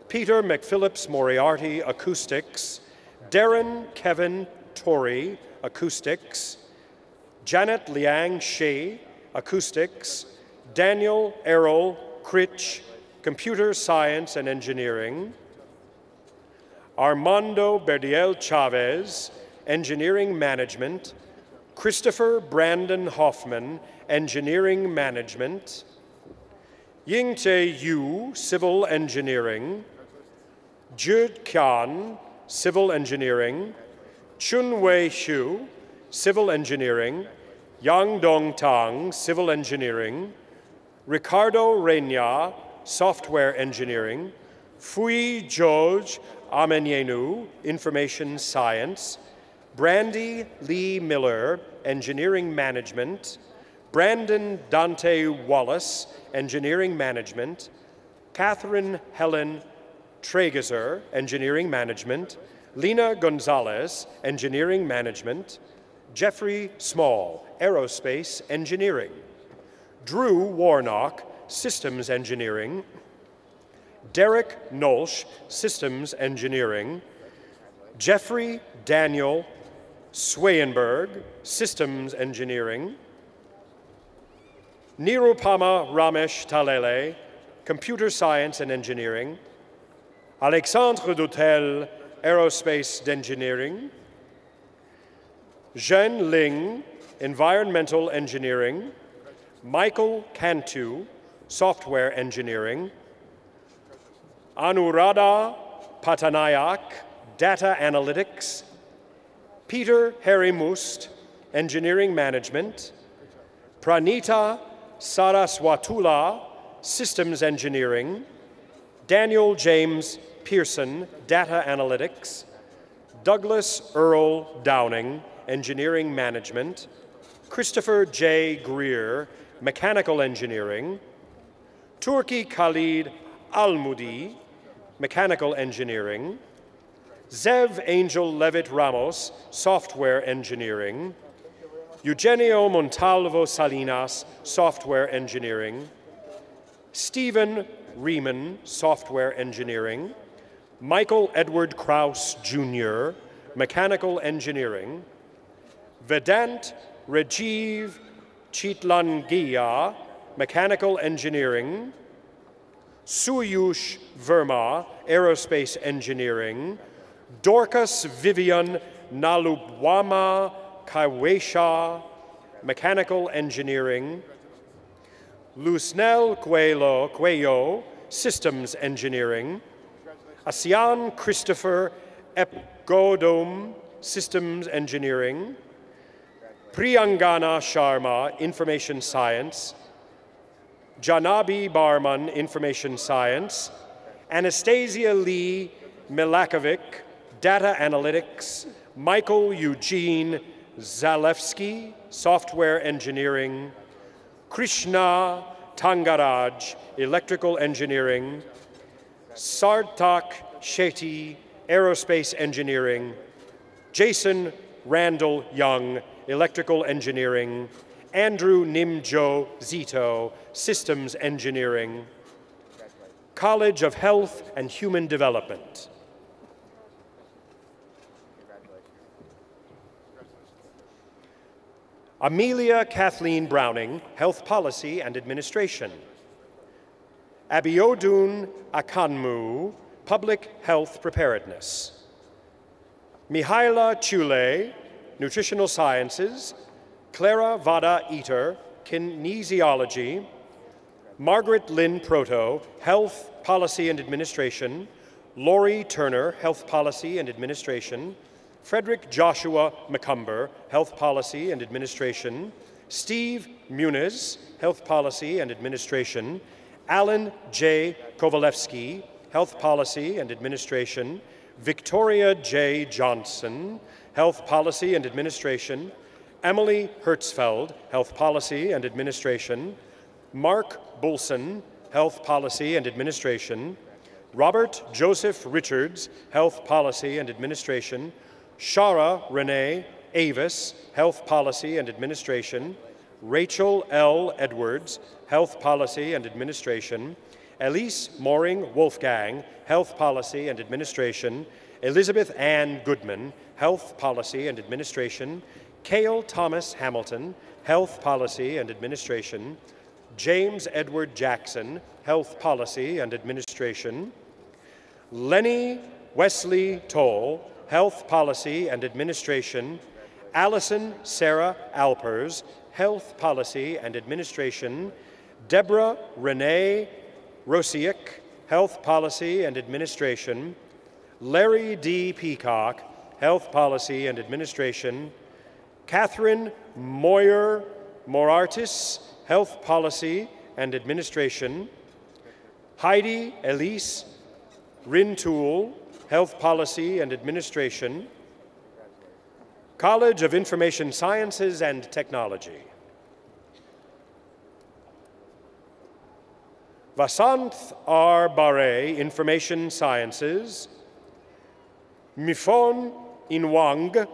Peter McPhillips Moriarty, Acoustics, Darren Kevin Torrey, Acoustics, Janet Liang Shea, Acoustics, Daniel Errol Critch, Computer Science and Engineering, Armando Berdiel Chavez, Engineering Management, Christopher Brandon Hoffman, Engineering Management, Yingche Yu, Civil Engineering, Jud Kian, Civil Engineering, Chun Wei Xu, Civil Engineering, Yang Dong Tang, Civil Engineering, Ricardo Reina, Software Engineering, Fui George Amenyenu, Information Science, Brandy Lee Miller, Engineering Management, Brandon Dante Wallace, Engineering Management, Catherine Helen Trageser, Engineering Management, Lena Gonzalez, Engineering Management, Jeffrey Small, Aerospace Engineering, Drew Warnock, Systems Engineering, Derek Nolsch, Systems Engineering, Jeffrey Daniel Swayenberg, Systems Engineering, Nirupama Ramesh Talele, Computer Science and Engineering, Alexandre Dutel, Aerospace Engineering, Zhen Ling, Environmental Engineering, Michael Cantu, Software Engineering, Anuradha Patanayak, Data Analytics, Peter Harimust, Engineering Management, Pranita Saraswatula, Systems Engineering, Daniel James Pearson, Data Analytics, Douglas Earl Downing, Engineering Management, Christopher J. Greer, Mechanical Engineering, Turki Khalid Almudi, Mechanical Engineering, Zev Angel Levitt Ramos, Software Engineering, Eugenio Montalvo Salinas, Software Engineering, Stephen Riemann, Software Engineering, Michael Edward Kraus, Jr., Mechanical Engineering, Vedant Rajiv Chitlangia, Mechanical Engineering, Suyush Verma, Aerospace Engineering, Dorcas Vivian Nalubwama Kaiwesha, Mechanical Engineering, Lucnel Cuello, Systems Engineering, Asian Christopher Epgodom, Systems Engineering, Priyangana Sharma, Information Science, Janabi Barman, Information Science, Anastasia Lee Milakovic, Data Analytics, Michael Eugene Zalewski, Software Engineering, Krishna Tangaraj, Electrical Engineering, Sarthak Shetty, Aerospace Engineering, Jason Randall Young, Electrical Engineering, Andrew Nimjo Zito, Systems Engineering, College of Health and Human Development. Amelia Kathleen Browning, Health Policy and Administration. Abiodun Akanmu, Public Health Preparedness. Mihaila Chule, Nutritional Sciences. Clara Vada Eater, Kinesiology. Margaret Lynn Proto, Health Policy and Administration. Lori Turner, Health Policy and Administration. Frederick Joshua McCumber, Health Policy and Administration. Steve Muniz, Health Policy and Administration. Alan J. Kovalevsky, Health Policy and Administration. Victoria J. Johnson, Health Policy and Administration. Emily Hertzfeld, Health Policy and Administration. Mark Bulson, Health Policy and Administration. Robert Joseph Richards, Health Policy and Administration. Shara Renee Avis, Health Policy and Administration. Rachel L. Edwards, Health Policy and Administration. Elise Mooring Wolfgang, Health Policy and Administration. Elizabeth Ann Goodman, Health Policy and Administration. Cale Thomas Hamilton, Health Policy and Administration. James Edward Jackson, Health Policy and Administration. Lenny Wesley Toll, Health Policy and Administration. Allison Sarah Alpers, Health Policy and Administration. Deborah Renee Rosiak, Health Policy and Administration. Larry D. Peacock, Health Policy and Administration. Catherine Moyer Morartis, Health Policy and Administration. Heidi Elise Rintoul, Health Policy and Administration. College of Information Sciences and Technology. Vasanth R. Barre, Information Sciences. Mifon Inwang,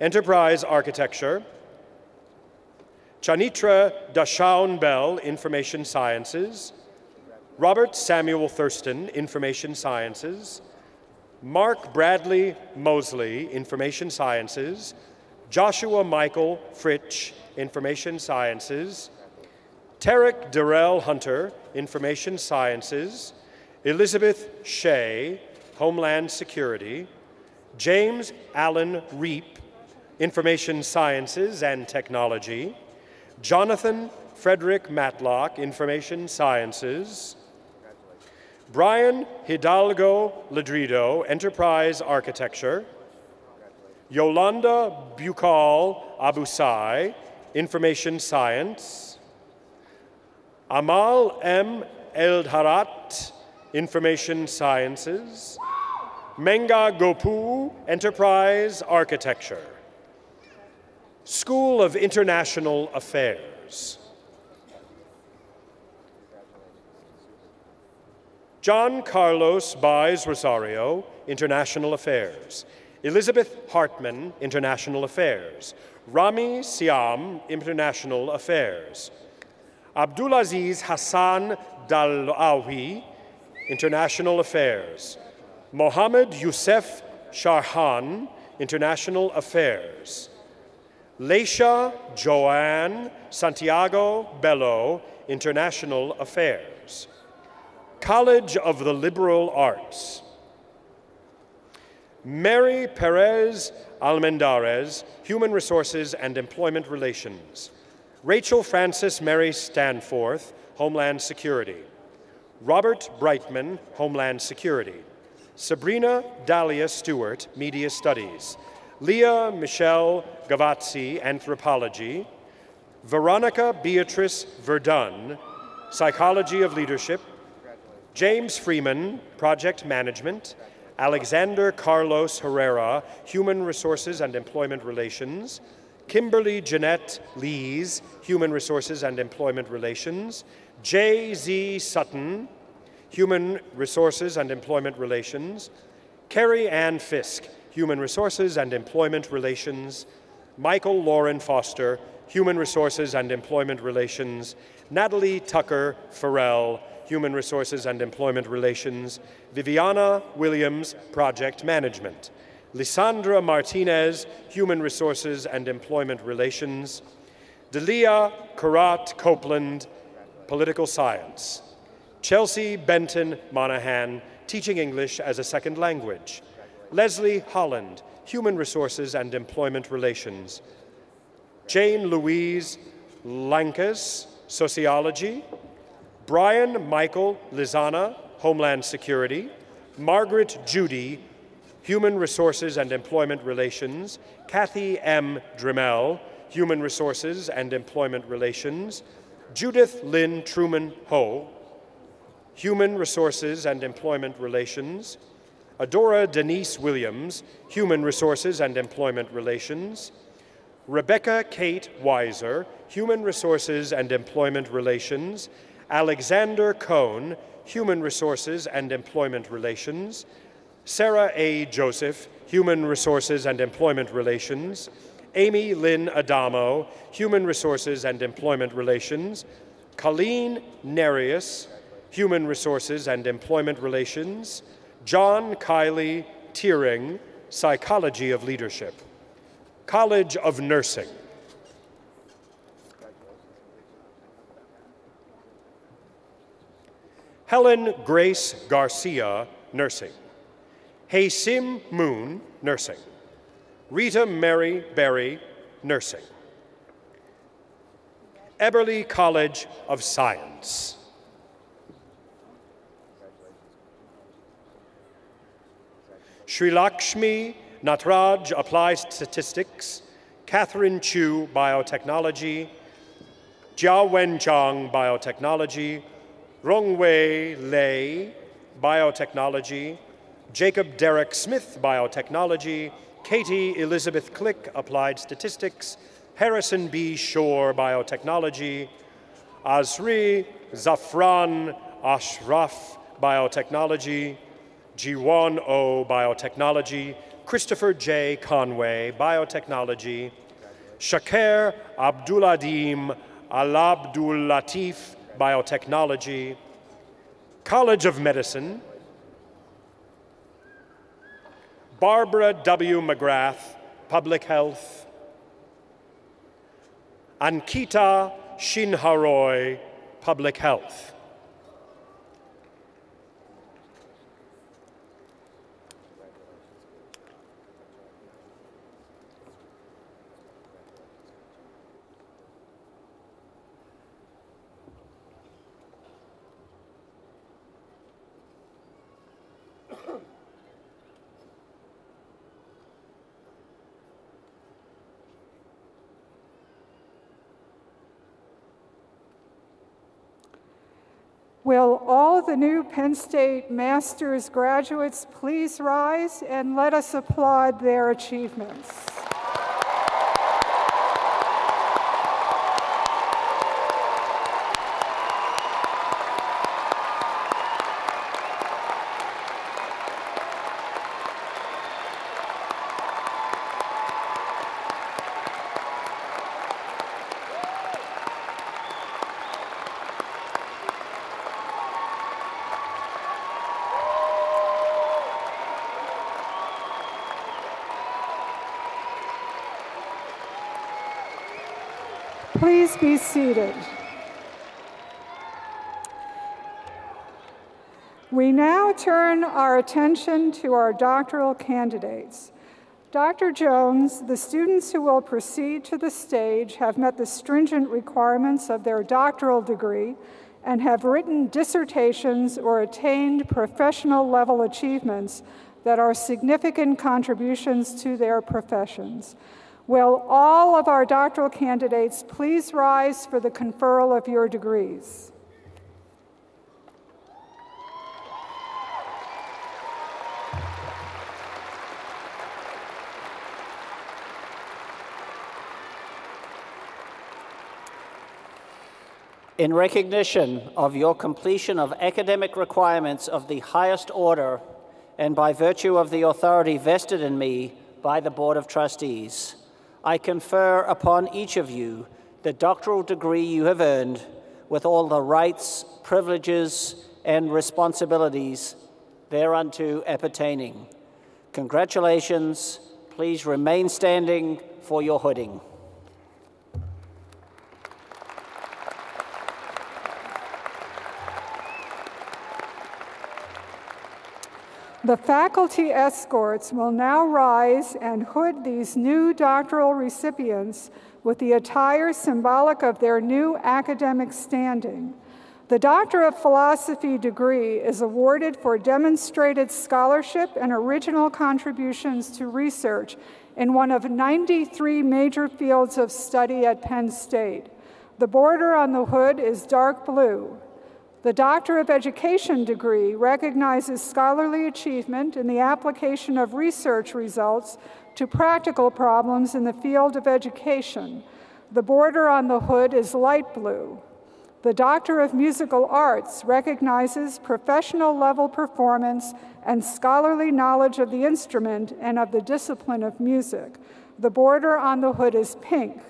Enterprise Architecture. Chanitra Dashaun Bell, Information Sciences. Robert Samuel Thurston, Information Sciences. Mark Bradley Mosley, Information Sciences. Joshua Michael Fritsch, Information Sciences. Tarek Darrell Hunter, Information Sciences. Elizabeth Shea, Homeland Security. James Allen Reap, Information Sciences and Technology. Jonathan Frederick Matlock, Information Sciences. Brian Hidalgo Ladrido, Enterprise Architecture. Yolanda Buccal Abusai, Information Science. Amal M. Eldharat, Information Sciences. Menga Gopu, Enterprise Architecture. School of International Affairs. John Carlos Baez Rosario, International Affairs. Elizabeth Hartman, International Affairs. Rami Siam, International Affairs. Abdulaziz Hassan Dalawi, International Affairs. Mohammed Youssef Sharhan, International Affairs. Leisha Joanne Santiago Bello, International Affairs. College of the Liberal Arts. Mary Perez Almendarez, Human Resources and Employment Relations. Rachel Frances Mary Stanforth, Homeland Security. Robert Brightman, Homeland Security. Sabrina Dahlia Stewart, Media Studies. Leah Michelle Gavazzi, Anthropology. Veronica Beatrice Verdun, Psychology of Leadership. James Freeman, Project Management. Alexander Carlos Herrera, Human Resources and Employment Relations. Kimberly Jeanette Lees, Human Resources and Employment Relations. J.Z. Sutton, Human Resources and Employment Relations. Carrie Ann Fisk, Human Resources and Employment Relations. Michael Lauren Foster, Human Resources and Employment Relations. Natalie Tucker Farrell, Human Resources and Employment Relations. Viviana Williams, Project Management. Lysandra Martinez, Human Resources and Employment Relations. Delia Karat Copeland, Political Science. Chelsea Benton Monahan, Teaching English as a Second Language. Leslie Holland, Human Resources and Employment Relations. Jane Louise Lankas, Sociology. Brian Michael Lizana, Homeland Security. Margaret Judy, Human Resources and Employment Relations. Kathy M. Dremel, Human Resources and Employment Relations. Judith Lynn Truman Ho, Human Resources and Employment Relations. Adora Denise Williams, Human Resources and Employment Relations. Rebecca Kate Weiser, Human Resources and Employment Relations. Alexander Cohn, Human Resources and Employment Relations. Sarah A. Joseph, Human Resources and Employment Relations. Amy Lynn Adamo, Human Resources and Employment Relations. Colleen Nereus, Human Resources and Employment Relations. John Kiley Tearing, Psychology of Leadership. College of Nursing. Helen Grace Garcia, Nursing. Hei-Sim Moon, Nursing. Rita Mary Berry, Nursing. Eberly College of Science. Sri Lakshmi Natraj, Applied Statistics. Catherine Chu, Biotechnology. Jia Wenchang, Biotechnology. Rongwei Lei, Biotechnology. Jacob Derek Smith, Biotechnology. Katie Elizabeth Click, Applied Statistics. Harrison B. Shore, Biotechnology. Azri Zafran Ashraf, Biotechnology. Jiwon O, Biotechnology. Christopher J. Conway, Biotechnology. Shaker Abduladim Al-Abdul Latif, Biotechnology. College of Medicine, Barbara W. McGrath, Public Health, Ankita Shinharoy, Public Health. Will all the new Penn State Master's graduates please rise and let us applaud their achievements. Please be seated. We now turn our attention to our doctoral candidates. Dr. Jones, the students who will proceed to the stage have met the stringent requirements of their doctoral degree and have written dissertations or attained professional level achievements that are significant contributions to their professions. Will all of our doctoral candidates please rise for the conferral of your degrees? In recognition of your completion of academic requirements of the highest order and by virtue of the authority vested in me by the Board of Trustees, I confer upon each of you the doctoral degree you have earned with all the rights, privileges, and responsibilities thereunto appertaining. Congratulations. Please remain standing for your hooding. The faculty escorts will now rise and hood these new doctoral recipients with the attire symbolic of their new academic standing. The Doctor of Philosophy degree is awarded for demonstrated scholarship and original contributions to research in one of 93 major fields of study at Penn State. The border on the hood is dark blue. The Doctor of Education degree recognizes scholarly achievement in the application of research results to practical problems in the field of education. The border on the hood is light blue. The Doctor of Musical Arts recognizes professional level performance and scholarly knowledge of the instrument and of the discipline of music. The border on the hood is pink.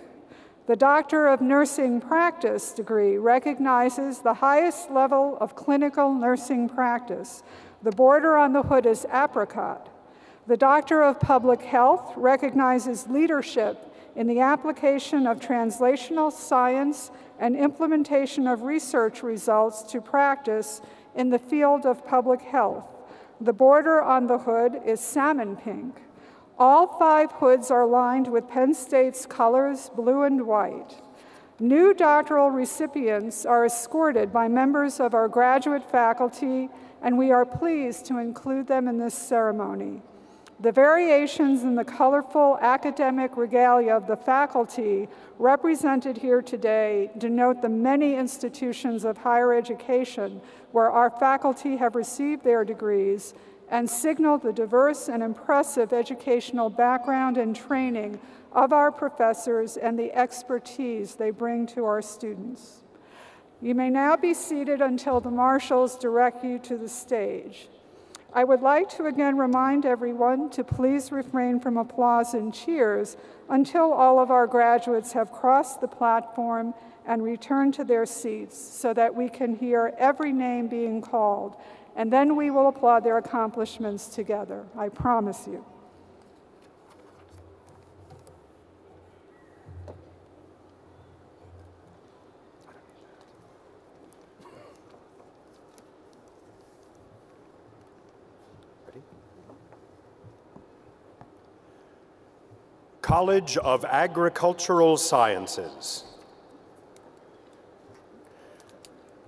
The Doctor of Nursing Practice degree recognizes the highest level of clinical nursing practice. The border on the hood is apricot. The Doctor of Public Health recognizes leadership in the application of translational science and implementation of research results to practice in the field of public health. The border on the hood is salmon pink. All 5 hoods are lined with Penn State's colors, blue and white. New doctoral recipients are escorted by members of our graduate faculty, and we are pleased to include them in this ceremony. The variations in the colorful academic regalia of the faculty represented here today denote the many institutions of higher education where our faculty have received their degrees and signal the diverse and impressive educational background and training of our professors and the expertise they bring to our students. You may now be seated until the marshals direct you to the stage. I would like to again remind everyone to please refrain from applause and cheers until all of our graduates have crossed the platform and return to their seats so that we can hear every name being called, and then we will applaud their accomplishments together. I promise you. College of Agricultural Sciences.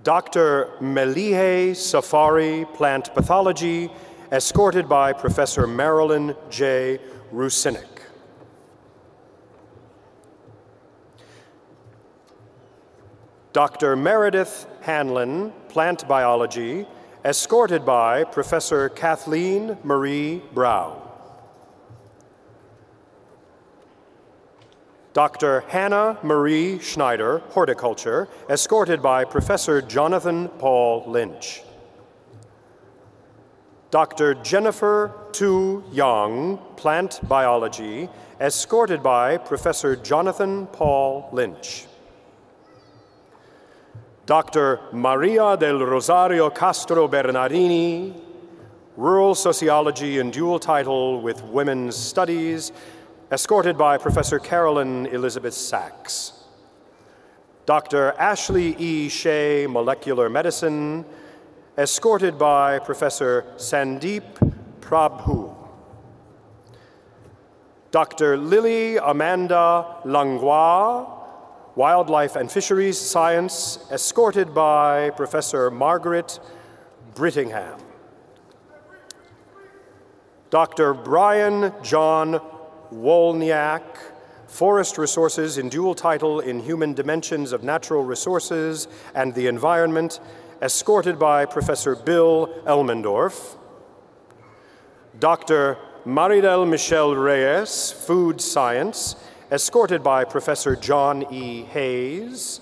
Dr. Melihe Safari, Plant Pathology, escorted by Professor Marilyn J. Rusinik. Dr. Meredith Hanlon, Plant Biology, escorted by Professor Kathleen Marie Brown. Dr. Hannah Marie Schneider, Horticulture, escorted by Professor Jonathan Paul Lynch. Dr. Jennifer Tu Young, Plant Biology, escorted by Professor Jonathan Paul Lynch. Dr. Maria del Rosario Castro Bernardini, Rural Sociology and Dual Title with Women's Studies, escorted by Professor Carolyn Elizabeth Sachs. Dr. Ashley E. Shea, Molecular Medicine, escorted by Professor Sandeep Prabhu. Dr. Lily Amanda Langlois, Wildlife and Fisheries Science, escorted by Professor Margaret Brittingham. Dr. Brian John Wolniak, Forest Resources in Dual Title in Human Dimensions of Natural Resources and the Environment, escorted by Professor Bill Elmendorf. Dr. Maridel Michelle Reyes, Food Science, escorted by Professor John E. Hayes.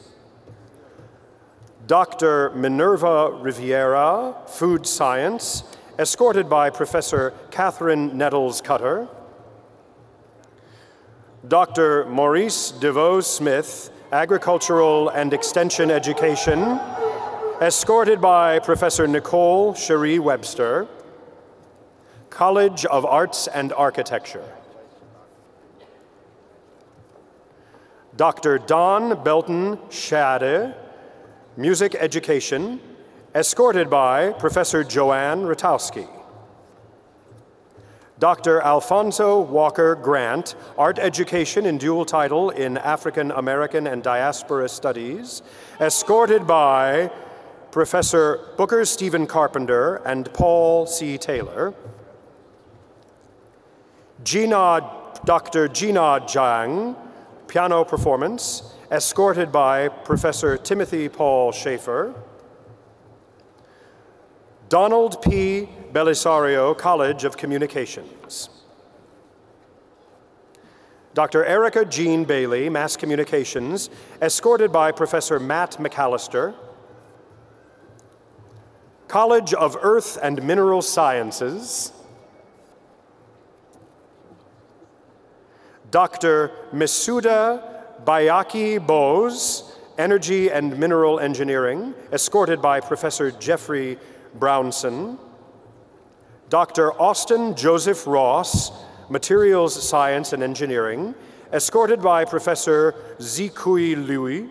Dr. Minerva Riviera, Food Science, escorted by Professor Catherine Nettles-Cutter. Dr. Maurice DeVoe Smith, Agricultural and Extension Education, escorted by Professor Nicole Cherie Webster, College of Arts and Architecture. Dr. Don Belton Schade, Music Education, escorted by Professor Joanne Ratowski. Dr. Alfonso Walker Grant, Art Education in Dual Title in African American and Diaspora Studies, escorted by Professor Booker Stephen Carpenter and Paul C. Taylor. Dr. Gina Zhang, Piano Performance, escorted by Professor Timothy Paul Schaefer. Donald P. Belisario, College of Communications. Dr. Erica Jean Bailey, Mass Communications, escorted by Professor Matt McAllister. College of Earth and Mineral Sciences. Dr. Misuda Bayaki Bose, Energy and Mineral Engineering, escorted by Professor Jeffrey Brownson. Dr. Austin Joseph Ross, Materials Science and Engineering, escorted by Professor Zikui Lui.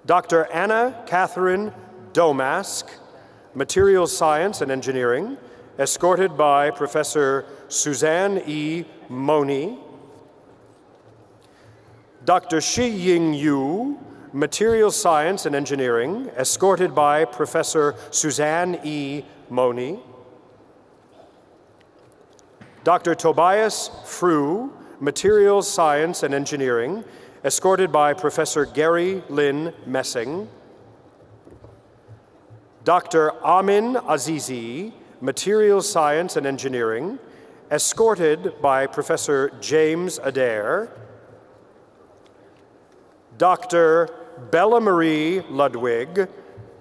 Dr. Anna Catherine Domask, Materials Science and Engineering, escorted by Professor Suzanne E. Moni. Dr. Shi Ying Yu, Materials Science and Engineering, escorted by Professor Suzanne E. Moni. Dr. Tobias Frew, Materials Science and Engineering, escorted by Professor Gary Lynn Messing. Dr. Amin Azizi, Materials Science and Engineering, escorted by Professor James Adair. Dr. Bella Marie Ludwig,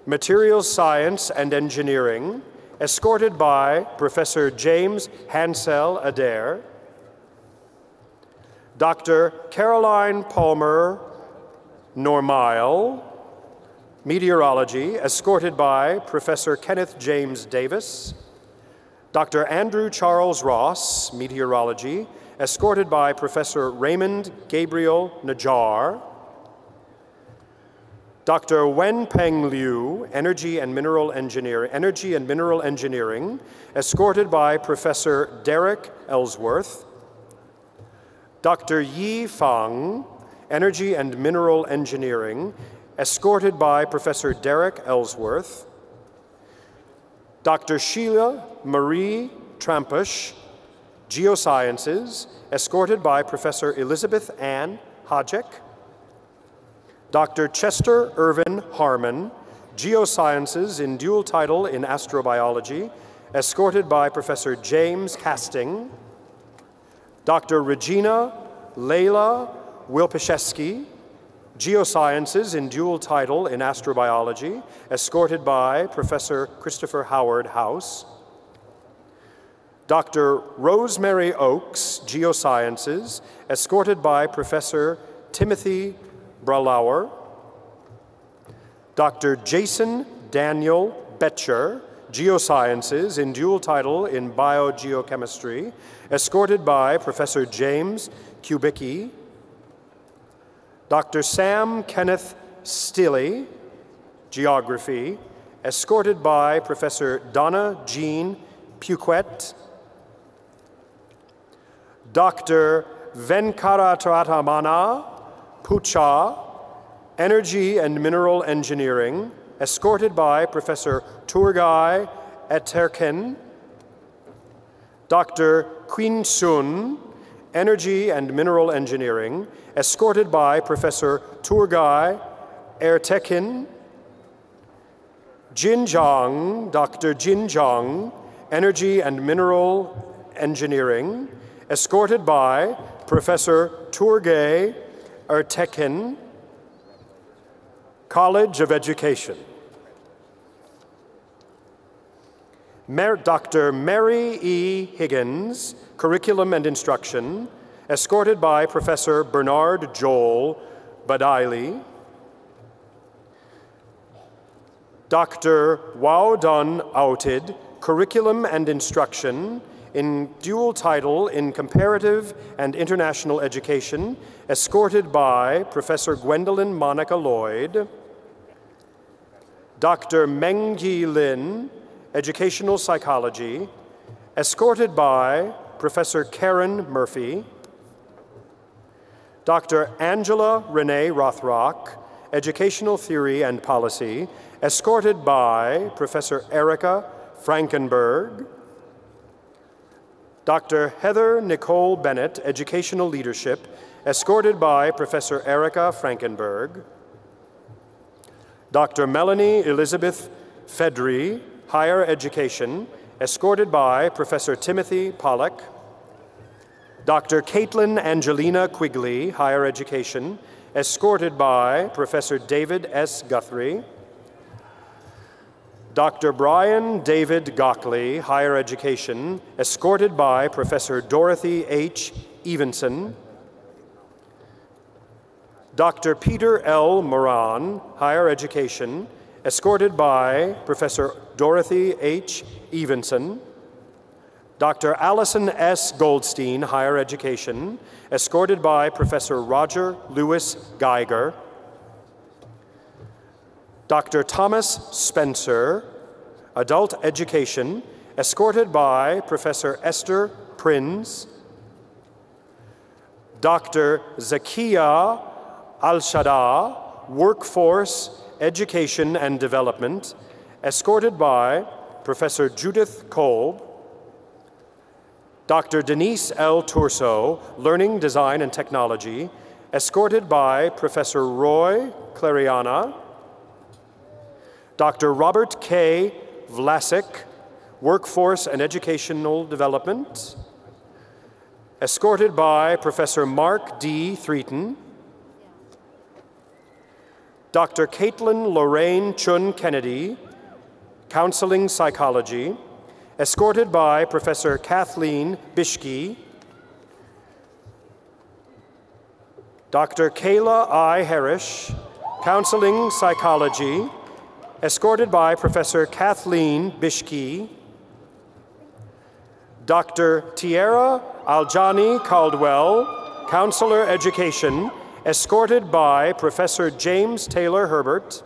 Materials Science and Engineering, escorted by Professor James Hansel Adair. Dr. Caroline Palmer Normile, Meteorology, escorted by Professor Kenneth James Davis. Dr. Andrew Charles Ross, Meteorology, escorted by Professor Raymond Gabriel Najjar. Dr. Wenpeng Liu, Energy and Mineral Engineering, escorted by Professor Derek Ellsworth. Dr. Yi Fang, Energy and Mineral Engineering, escorted by Professor Derek Ellsworth. Dr. Sheila Marie Trampush, Geosciences, escorted by Professor Elizabeth Ann Hodgek. Dr. Chester Irvin Harmon, Geosciences in dual title in Astrobiology, escorted by Professor James Casting. Dr. Regina Leila Wilpiszewski, Geosciences in dual title in Astrobiology, escorted by Professor Christopher Howard House. Dr. Rosemary Oakes, Geosciences, escorted by Professor Timothy Bralauer. Dr. Jason Daniel Betcher, Geosciences in dual title in Biogeochemistry, escorted by Professor James Kubicki. Dr. Sam Kenneth Stilley, Geography, escorted by Professor Donna Jean Puquet. Dr. Venkaratratamana Pucha, Energy and Mineral Engineering, escorted by Professor Turgai Eterken. Dr. Queen Sun, Energy and Mineral Engineering, escorted by Professor Turgai Ertekin. Dr. Jin Zhang, Energy and Mineral Engineering, escorted by Professor Turgai Ertekin, College of Education. Dr. Mary E. Higgins, Curriculum and Instruction, escorted by Professor Bernard Joel Badaili. Dr. Wao Dun Autid, Curriculum and Instruction, in dual title in Comparative and International Education, escorted by Professor Gwendolyn Monica Lloyd. Dr. Mengyi Lin, Educational Psychology, escorted by Professor Karen Murphy. Dr. Angela Renee Rothrock, Educational Theory and Policy, escorted by Professor Erica Frankenberg. Dr. Heather Nicole Bennett, Educational Leadership, escorted by Professor Erica Frankenberg. Dr. Melanie Elizabeth Fedry, Higher Education, escorted by Professor Timothy Pollack. Dr. Caitlin Angelina Quigley, Higher Education, escorted by Professor David S. Guthrie. Dr. Brian David Gockley, Higher Education, escorted by Professor Dorothy H. Evenson. Dr. Peter L. Moran, Higher Education, escorted by Professor Dorothy H. Evenson. Dr. Allison S. Goldstein, Higher Education, escorted by Professor Roger Lewis Geiger. Dr. Thomas Spencer, Adult Education, escorted by Professor Esther Prinz. Dr. Zakia Al-Shada, Workforce, Education and Development, escorted by Professor Judith Kolb. Dr. Denise L. Turso, Learning, Design and Technology, escorted by Professor Roy Clariana. Dr. Robert K. Vlasic, Workforce and Educational Development, escorted by Professor Mark D. Threaton. Dr. Caitlin Lorraine Chun Kennedy, Counseling Psychology, escorted by Professor Kathleen Bishke. Dr. Kayla I. Harish, Counseling Psychology, escorted by Professor Kathleen Bishke. Dr. Tiara Aljani Caldwell, Counselor Education, escorted by Professor James Taylor Herbert.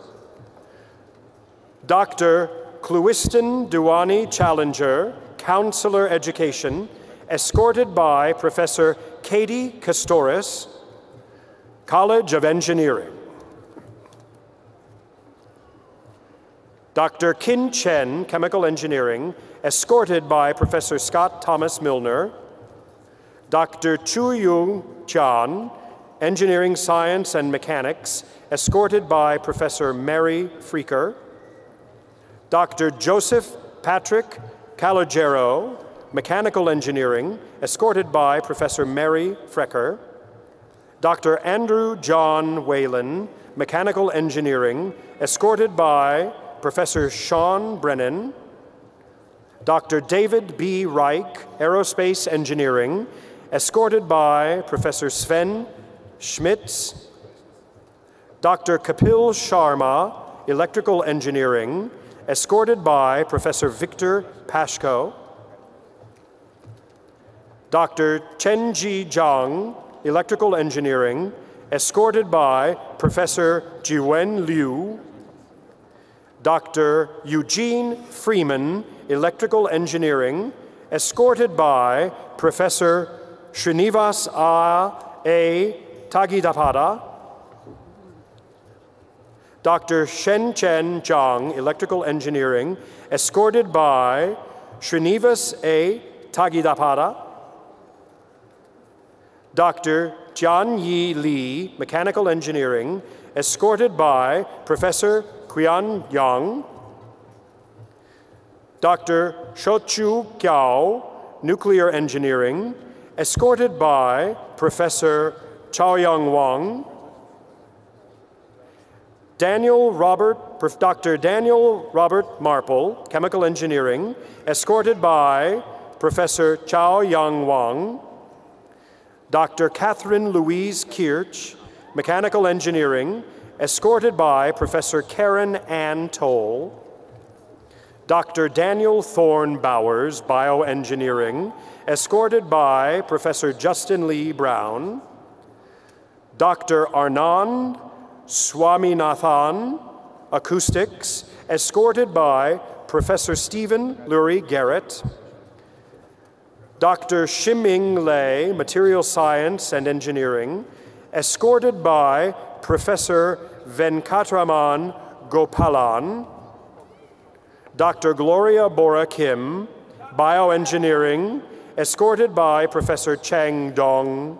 Dr. Clewiston Duwani Challenger, Counselor Education, escorted by Professor Katie Castoris, College of Engineering. Dr. Kin Chen, Chemical Engineering, escorted by Professor Scott Thomas Milner. Dr. Chu Yu Chan, Engineering Science and Mechanics, escorted by Professor Mary Freaker. Dr. Joseph Patrick Calogero, Mechanical Engineering, escorted by Professor Mary Frecker. Dr. Andrew John Whalen, Mechanical Engineering, escorted by Professor Sean Brennan. Dr. David B. Reich, Aerospace Engineering, escorted by Professor Sven Schmitz. Dr. Kapil Sharma, Electrical Engineering, escorted by Professor Victor Pashko. Dr. Chenji Zhang, Electrical Engineering, escorted by Professor Jiwen Liu. Dr. Eugene Freeman, Electrical Engineering, escorted by Professor Srinivas A. Tagidapada. Dr. Shen Chen Zhang, Electrical Engineering, escorted by Srinivas A. Tagidapada. Dr. Jian Yi Li, Mechanical Engineering, escorted by Professor Qian Yang. Dr. Shochu Kiao, Nuclear Engineering, escorted by Professor Chaoyang Wang. Dr. Daniel Robert Marple, Chemical Engineering, escorted by Professor Chaoyang Wang. Dr. Catherine Louise Kirch, Mechanical Engineering, escorted by Professor Karen Ann Toll. Dr. Daniel Thorne Bowers, Bioengineering, escorted by Professor Justin Lee Brown. Dr. Arnand Swaminathan, Acoustics, escorted by Professor Stephen Lurie Garrett. Dr. Shiming Lei, Material Science and Engineering, escorted by Professor Venkatraman Gopalan. Dr. Gloria Bora Kim, Bioengineering, escorted by Professor Chang Dong.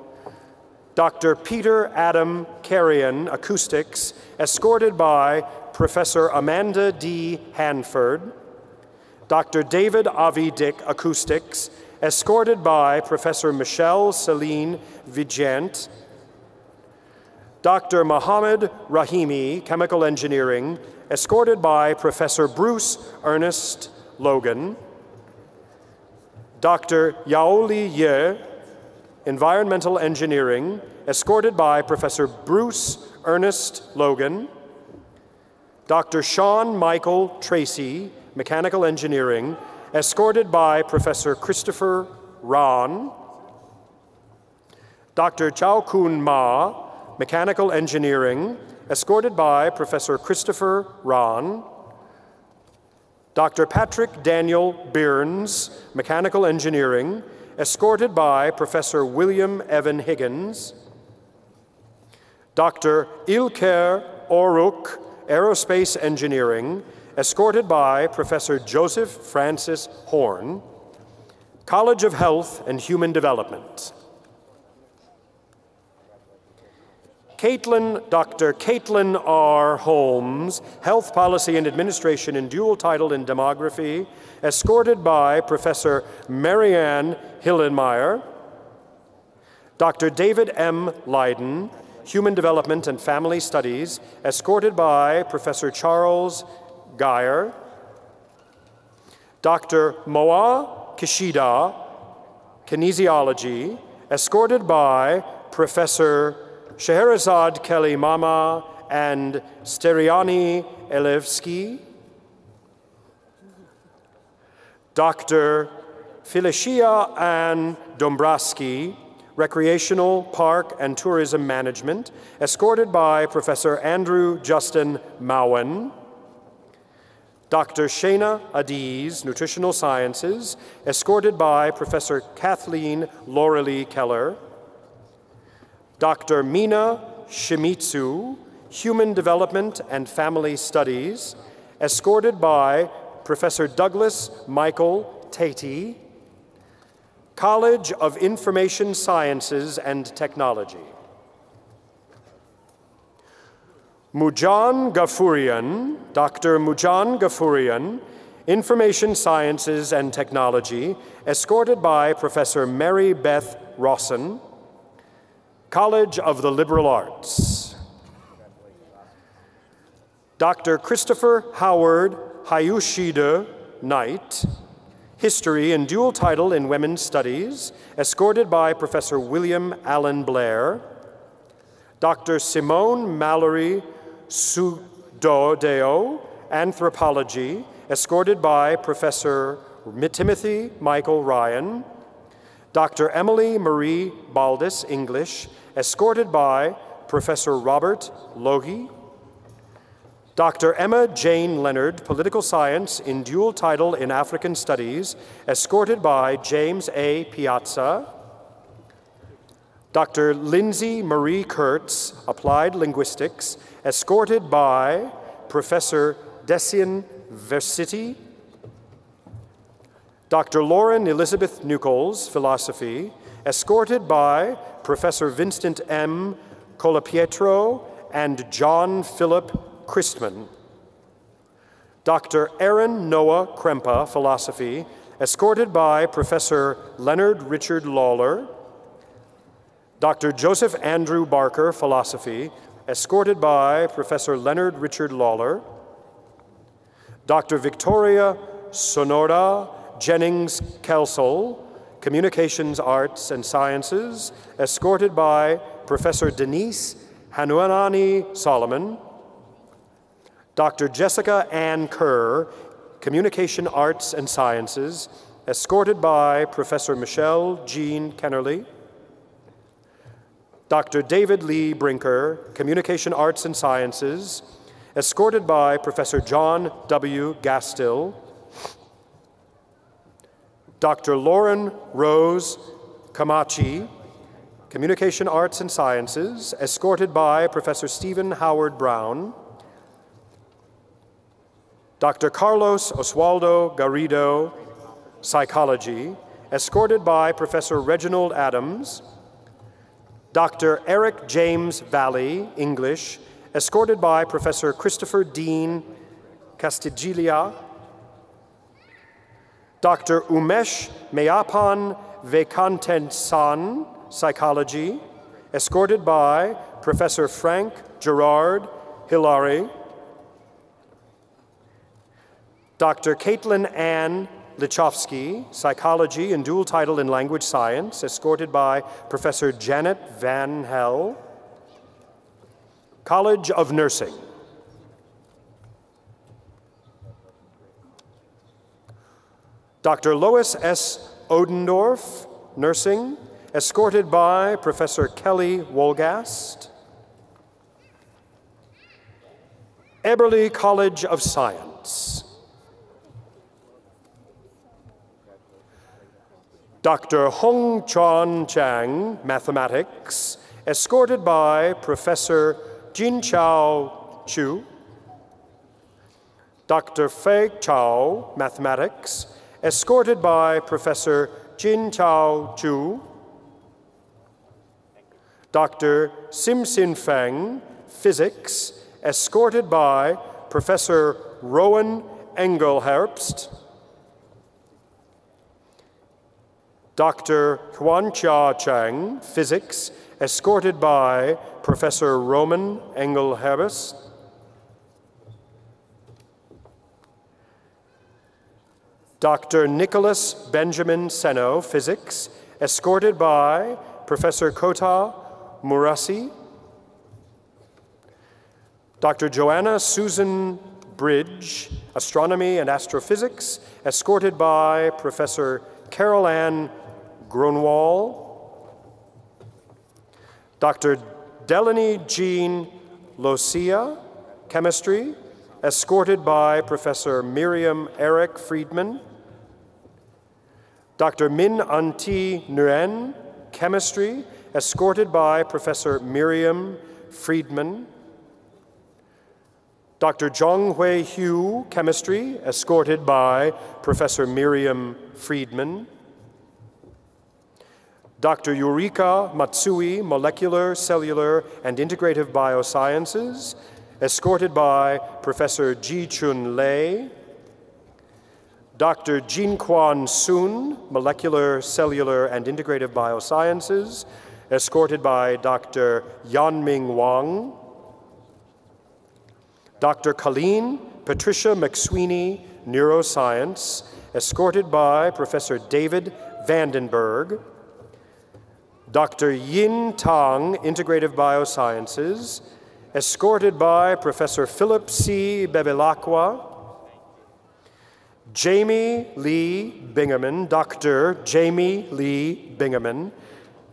Dr. Peter Adam Carrion, Acoustics, escorted by Professor Amanda D. Hanford. Dr. David Avi Dick, Acoustics, escorted by Professor Michelle Celine Vigent. Dr. Mohammed Rahimi, Chemical Engineering, escorted by Professor Bruce Ernest Logan. Dr. Yaoli Ye, Environmental Engineering, escorted by Professor Bruce Ernest Logan. Dr. Sean Michael Tracy, Mechanical Engineering, escorted by Professor Christopher Ron. Dr. Chao Kun Ma, Mechanical Engineering, escorted by Professor Christopher Ron. Dr. Patrick Daniel Byrnes, Mechanical Engineering, escorted by Professor William Evan Higgins. Dr. Ilker Oruk, Aerospace Engineering, escorted by Professor Joseph Francis Horn. College of Health and Human Development. Dr. Caitlin R. Holmes, Health Policy and Administration in Dual Title in Demography, escorted by Professor Marianne Hillenmeyer. Dr. David M. Leiden, Human Development and Family Studies, escorted by Professor Charles Geyer. Dr. Moa Kishida, Kinesiology, escorted by Professor Scheherazade Kelly Mama and Steriani Elevsky, Dr. Felicia Ann Dombrowski, Recreational, Park, and Tourism Management, escorted by Professor Andrew Justin Mowen. Dr. Shana Adiz, Nutritional Sciences, escorted by Professor Kathleen Loralee Keller. Dr. Mina Shimizu, Human Development and Family Studies, escorted by Professor Douglas Michael Tatey, College of Information Sciences and Technology. Mujan Ghafourian, Dr. Mujan Ghafourian, Information Sciences and Technology, escorted by Professor Mary Beth Rawson, College of the Liberal Arts. Dr. Christopher Howard Hayushida Knight, History and Dual Title in Women's Studies, escorted by Professor William Allen Blair. Dr. Simone Mallory Sudodeo, Anthropology, escorted by Professor Timothy Michael Ryan. Dr. Emily Marie Baldus, English, escorted by Professor Robert Logie. Dr. Emma Jane Leonard, Political Science in Dual Title in African Studies, escorted by James A. Piazza. Dr. Lindsay Marie Kurtz, Applied Linguistics, escorted by Professor Desian Versity. Dr. Lauren Elizabeth Nichols, Philosophy, escorted by Professor Vincent M. Colapietro and John Philip Christman. Dr. Aaron Noah Krempa, Philosophy, escorted by Professor Leonard Richard Lawler. Dr. Joseph Andrew Barker, Philosophy, escorted by Professor Leonard Richard Lawler. Dr. Victoria Sonora Jennings Kelsall, Communications, Arts, and Sciences, escorted by Professor Denise Hanuanani Solomon. Dr. Jessica Ann Kerr, Communication, Arts, and Sciences, escorted by Professor Michelle Jean Kennerly. Dr. David Lee Brinker, Communication, Arts, and Sciences, escorted by Professor John W. Gastill. Dr. Lauren Rose Camachi, Communication, Arts, and Sciences, escorted by Professor Stephen Howard Brown. Dr. Carlos Oswaldo Garrido, Psychology, escorted by Professor Reginald Adams. Dr. Eric James Valley, English, escorted by Professor Christopher Dean Castiglia. Dr. Umesh Meyapan Vekantensan, Psychology, escorted by Professor Frank Gerard Hilary. Dr. Caitlin Ann Lichowski, Psychology and Dual Title in Language Science, escorted by Professor Janet Van Hel. College of Nursing. Dr. Lois S. Odendorf, Nursing, escorted by Professor Kelly Wolgast. Eberly College of Science. Dr. Hong Chuan Chang, Mathematics, escorted by Professor Jin Chao Chu. Dr. Fei Chao, Mathematics, escorted by Professor Jin Chao Chu. Dr. Sim Sin Feng, Physics, escorted by Professor Rowan Engelherbst. Dr. Huanxia Chang, Physics, escorted by Professor Roman Engelherbst. Dr. Nicholas Benjamin Seno, Physics, escorted by Professor Kota Murasi. Dr. Joanna Susan Bridge, Astronomy and Astrophysics, escorted by Professor Carol Ann Gronwall. Dr. Delaney Jean Locia, Chemistry, escorted by Professor Miriam Eric Friedman. Dr. Min Anti Nguyen, Chemistry, escorted by Professor Miriam Friedman. Dr. Zhong Hui Hu, Chemistry, escorted by Professor Miriam Friedman. Dr. Eureka Matsui, Molecular, Cellular, and Integrative Biosciences, escorted by Professor Ji-Chun Lei. Dr. Jin-Kwan Sun, Molecular, Cellular, and Integrative Biosciences, escorted by Dr. Yanming Wang. Dr. Colleen Patricia McSweeney, Neuroscience, escorted by Professor David Vandenberg. Dr. Yin Tang, Integrative Biosciences, escorted by Professor Philip C. Bevilacqua. Jamie Lee Bingaman, Dr. Jamie Lee Bingaman,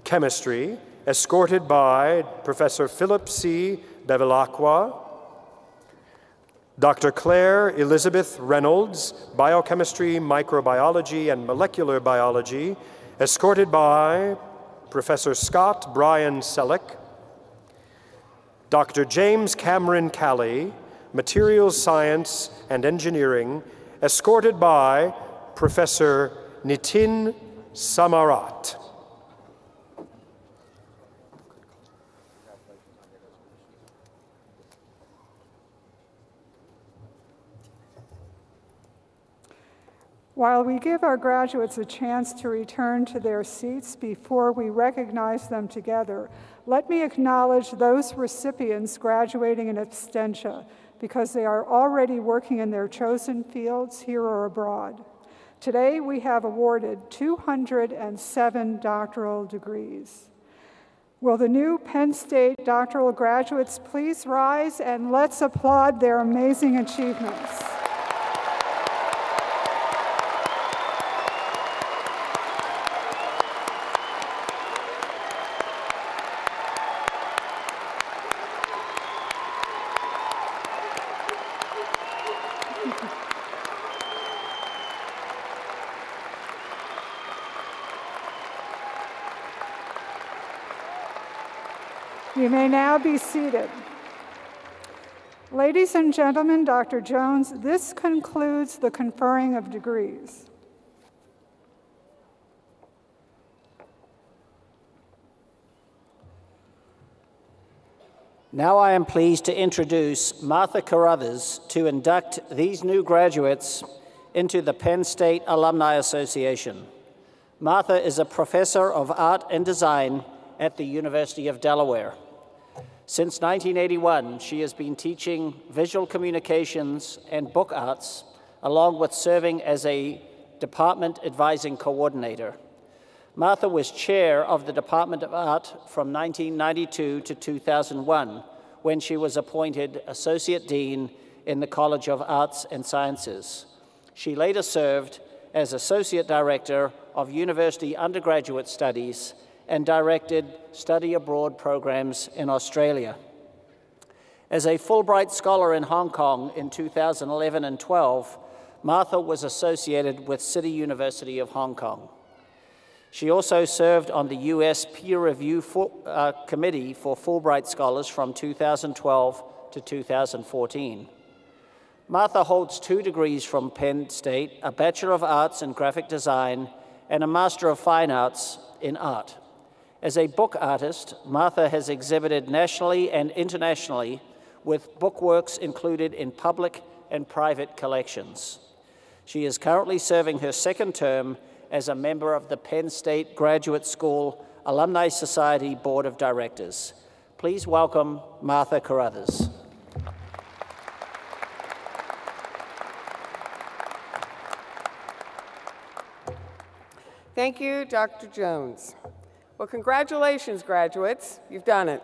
Chemistry, escorted by Professor Philip C. Bevilacqua. Dr. Claire Elizabeth Reynolds, Biochemistry, Microbiology, and Molecular Biology, escorted by Professor Scott Brian Selleck. Dr. James Cameron Calley, Materials Science and Engineering, escorted by Professor Nitin Samarat. While we give our graduates a chance to return to their seats before we recognize them together, let me acknowledge those recipients graduating in absentia because they are already working in their chosen fields here or abroad. Today, we have awarded 207 doctoral degrees. Will the new Penn State doctoral graduates please rise and let's applaud their amazing achievements. You may now be seated. Ladies and gentlemen, Dr. Jones, this concludes the conferring of degrees. Now I am pleased to introduce Martha Carruthers to induct these new graduates into the Penn State Alumni Association. Martha is a professor of art and design at the University of Delaware. Since 1981, she has been teaching visual communications and book arts, along with serving as a department advising coordinator. Martha was chair of the Department of Art from 1992 to 2001, when she was appointed Associate Dean in the College of Arts and Sciences. She later served as Associate Director of University Undergraduate Studies and directed study abroad programs in Australia. As a Fulbright Scholar in Hong Kong in 2011 and 12, Martha was associated with City University of Hong Kong. She also served on the U.S. Peer Review Committee for Fulbright Scholars from 2012 to 2014. Martha holds 2 degrees from Penn State, a Bachelor of Arts in Graphic Design and a Master of Fine Arts in Art. As a book artist, Martha has exhibited nationally and internationally with bookworks included in public and private collections. She is currently serving her 2nd term as a member of the Penn State Graduate School Alumni Society Board of Directors. Please welcome Martha Carruthers. Thank you, Dr. Jones. Well, congratulations, graduates. You've done it.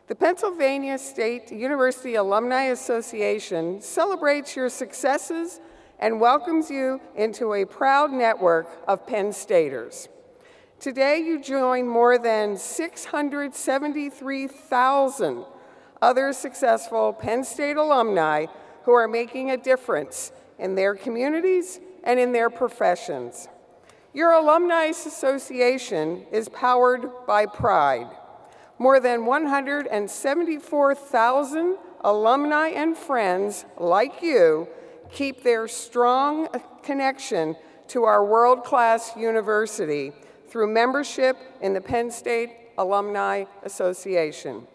The Pennsylvania State University Alumni Association celebrates your successes and welcomes you into a proud network of Penn Staters. Today, you join more than 673,000 other successful Penn State alumni who are making a difference in their communities and in their professions. Your Alumni Association is powered by pride. More than 174,000 alumni and friends like you keep their strong connection to our world-class university through membership in the Penn State Alumni Association.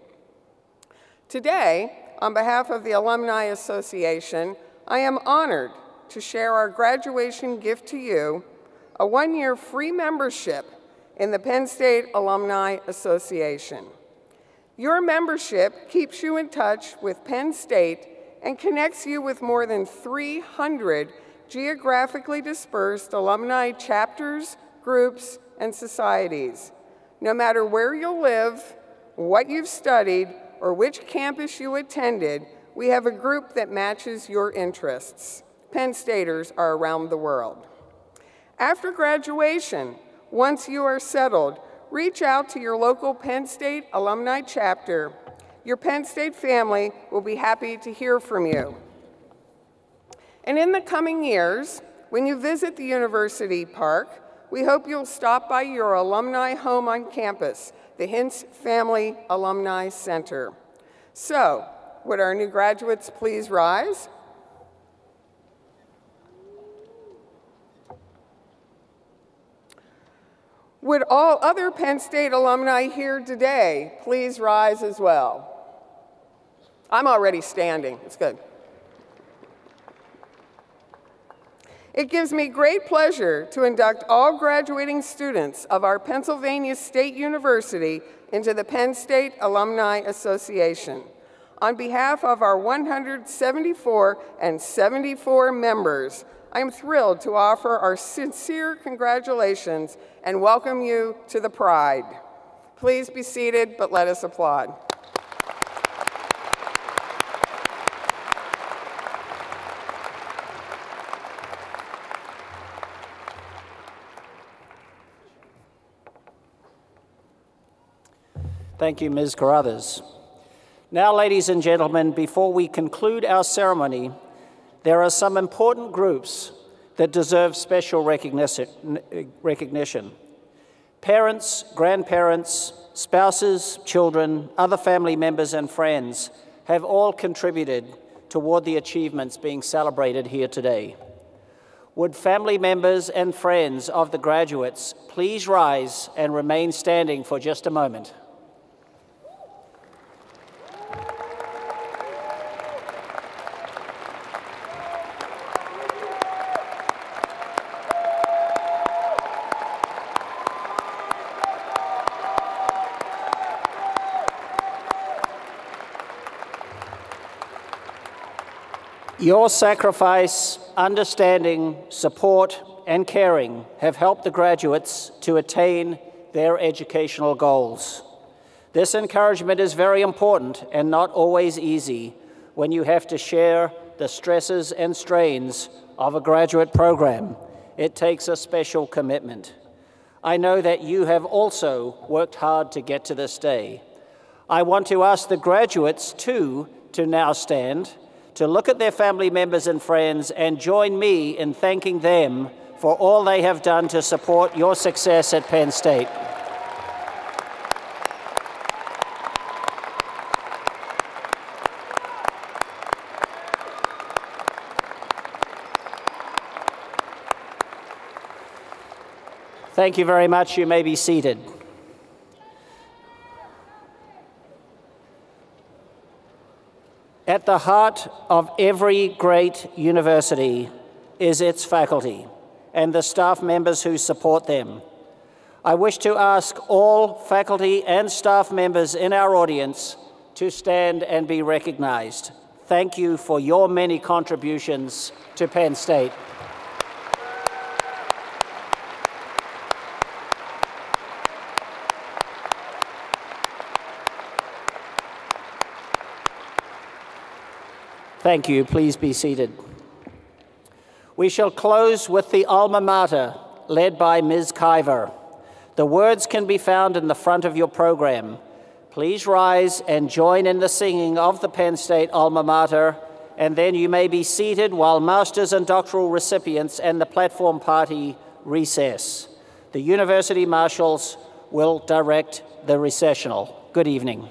Today, on behalf of the Alumni Association, I am honored to share our graduation gift to you, a one-year free membership in the Penn State Alumni Association. Your membership keeps you in touch with Penn State and connects you with more than 300 geographically dispersed alumni chapters, groups, and societies. No matter where you live, what you've studied, or which campus you attended, we have a group that matches your interests. Penn Staters are around the world. After graduation, once you are settled, reach out to your local Penn State alumni chapter. Your Penn State family will be happy to hear from you. And in the coming years, when you visit the University Park, we hope you'll stop by your alumni home on campus, the Hintz Family Alumni Center. So, would our new graduates please rise? Would all other Penn State alumni here today please rise as well? I'm already standing, it's good. It gives me great pleasure to induct all graduating students of our Pennsylvania State University into the Penn State Alumni Association. On behalf of our 174 and 74 members, I am thrilled to offer our sincere congratulations and welcome you to the Pride. Please be seated, but let us applaud. Thank you, Ms. Carruthers. Now, ladies and gentlemen, before we conclude our ceremony, there are some important groups that deserve special recognition. Parents, grandparents, spouses, children, other family members, and friends have all contributed toward the achievements being celebrated here today. Would family members and friends of the graduates please rise and remain standing for just a moment? Your sacrifice, understanding, support, and caring have helped the graduates to attain their educational goals. This encouragement is very important and not always easy when you have to share the stresses and strains of a graduate program. It takes a special commitment. I know that you have also worked hard to get to this day. I want to ask the graduates, too, to now stand, to look at their family members and friends and join me in thanking them for all they have done to support your success at Penn State. Thank you very much. You may be seated. At the heart of every great university is its faculty and the staff members who support them. I wish to ask all faculty and staff members in our audience to stand and be recognized. Thank you for your many contributions to Penn State. Thank you. Please be seated. We shall close with the alma mater, led by Ms. Kiver. The words can be found in the front of your program. Please rise and join in the singing of the Penn State alma mater, and then you may be seated while master's and doctoral recipients and the platform party recess. The university marshals will direct the recessional. Good evening.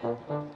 Thank you.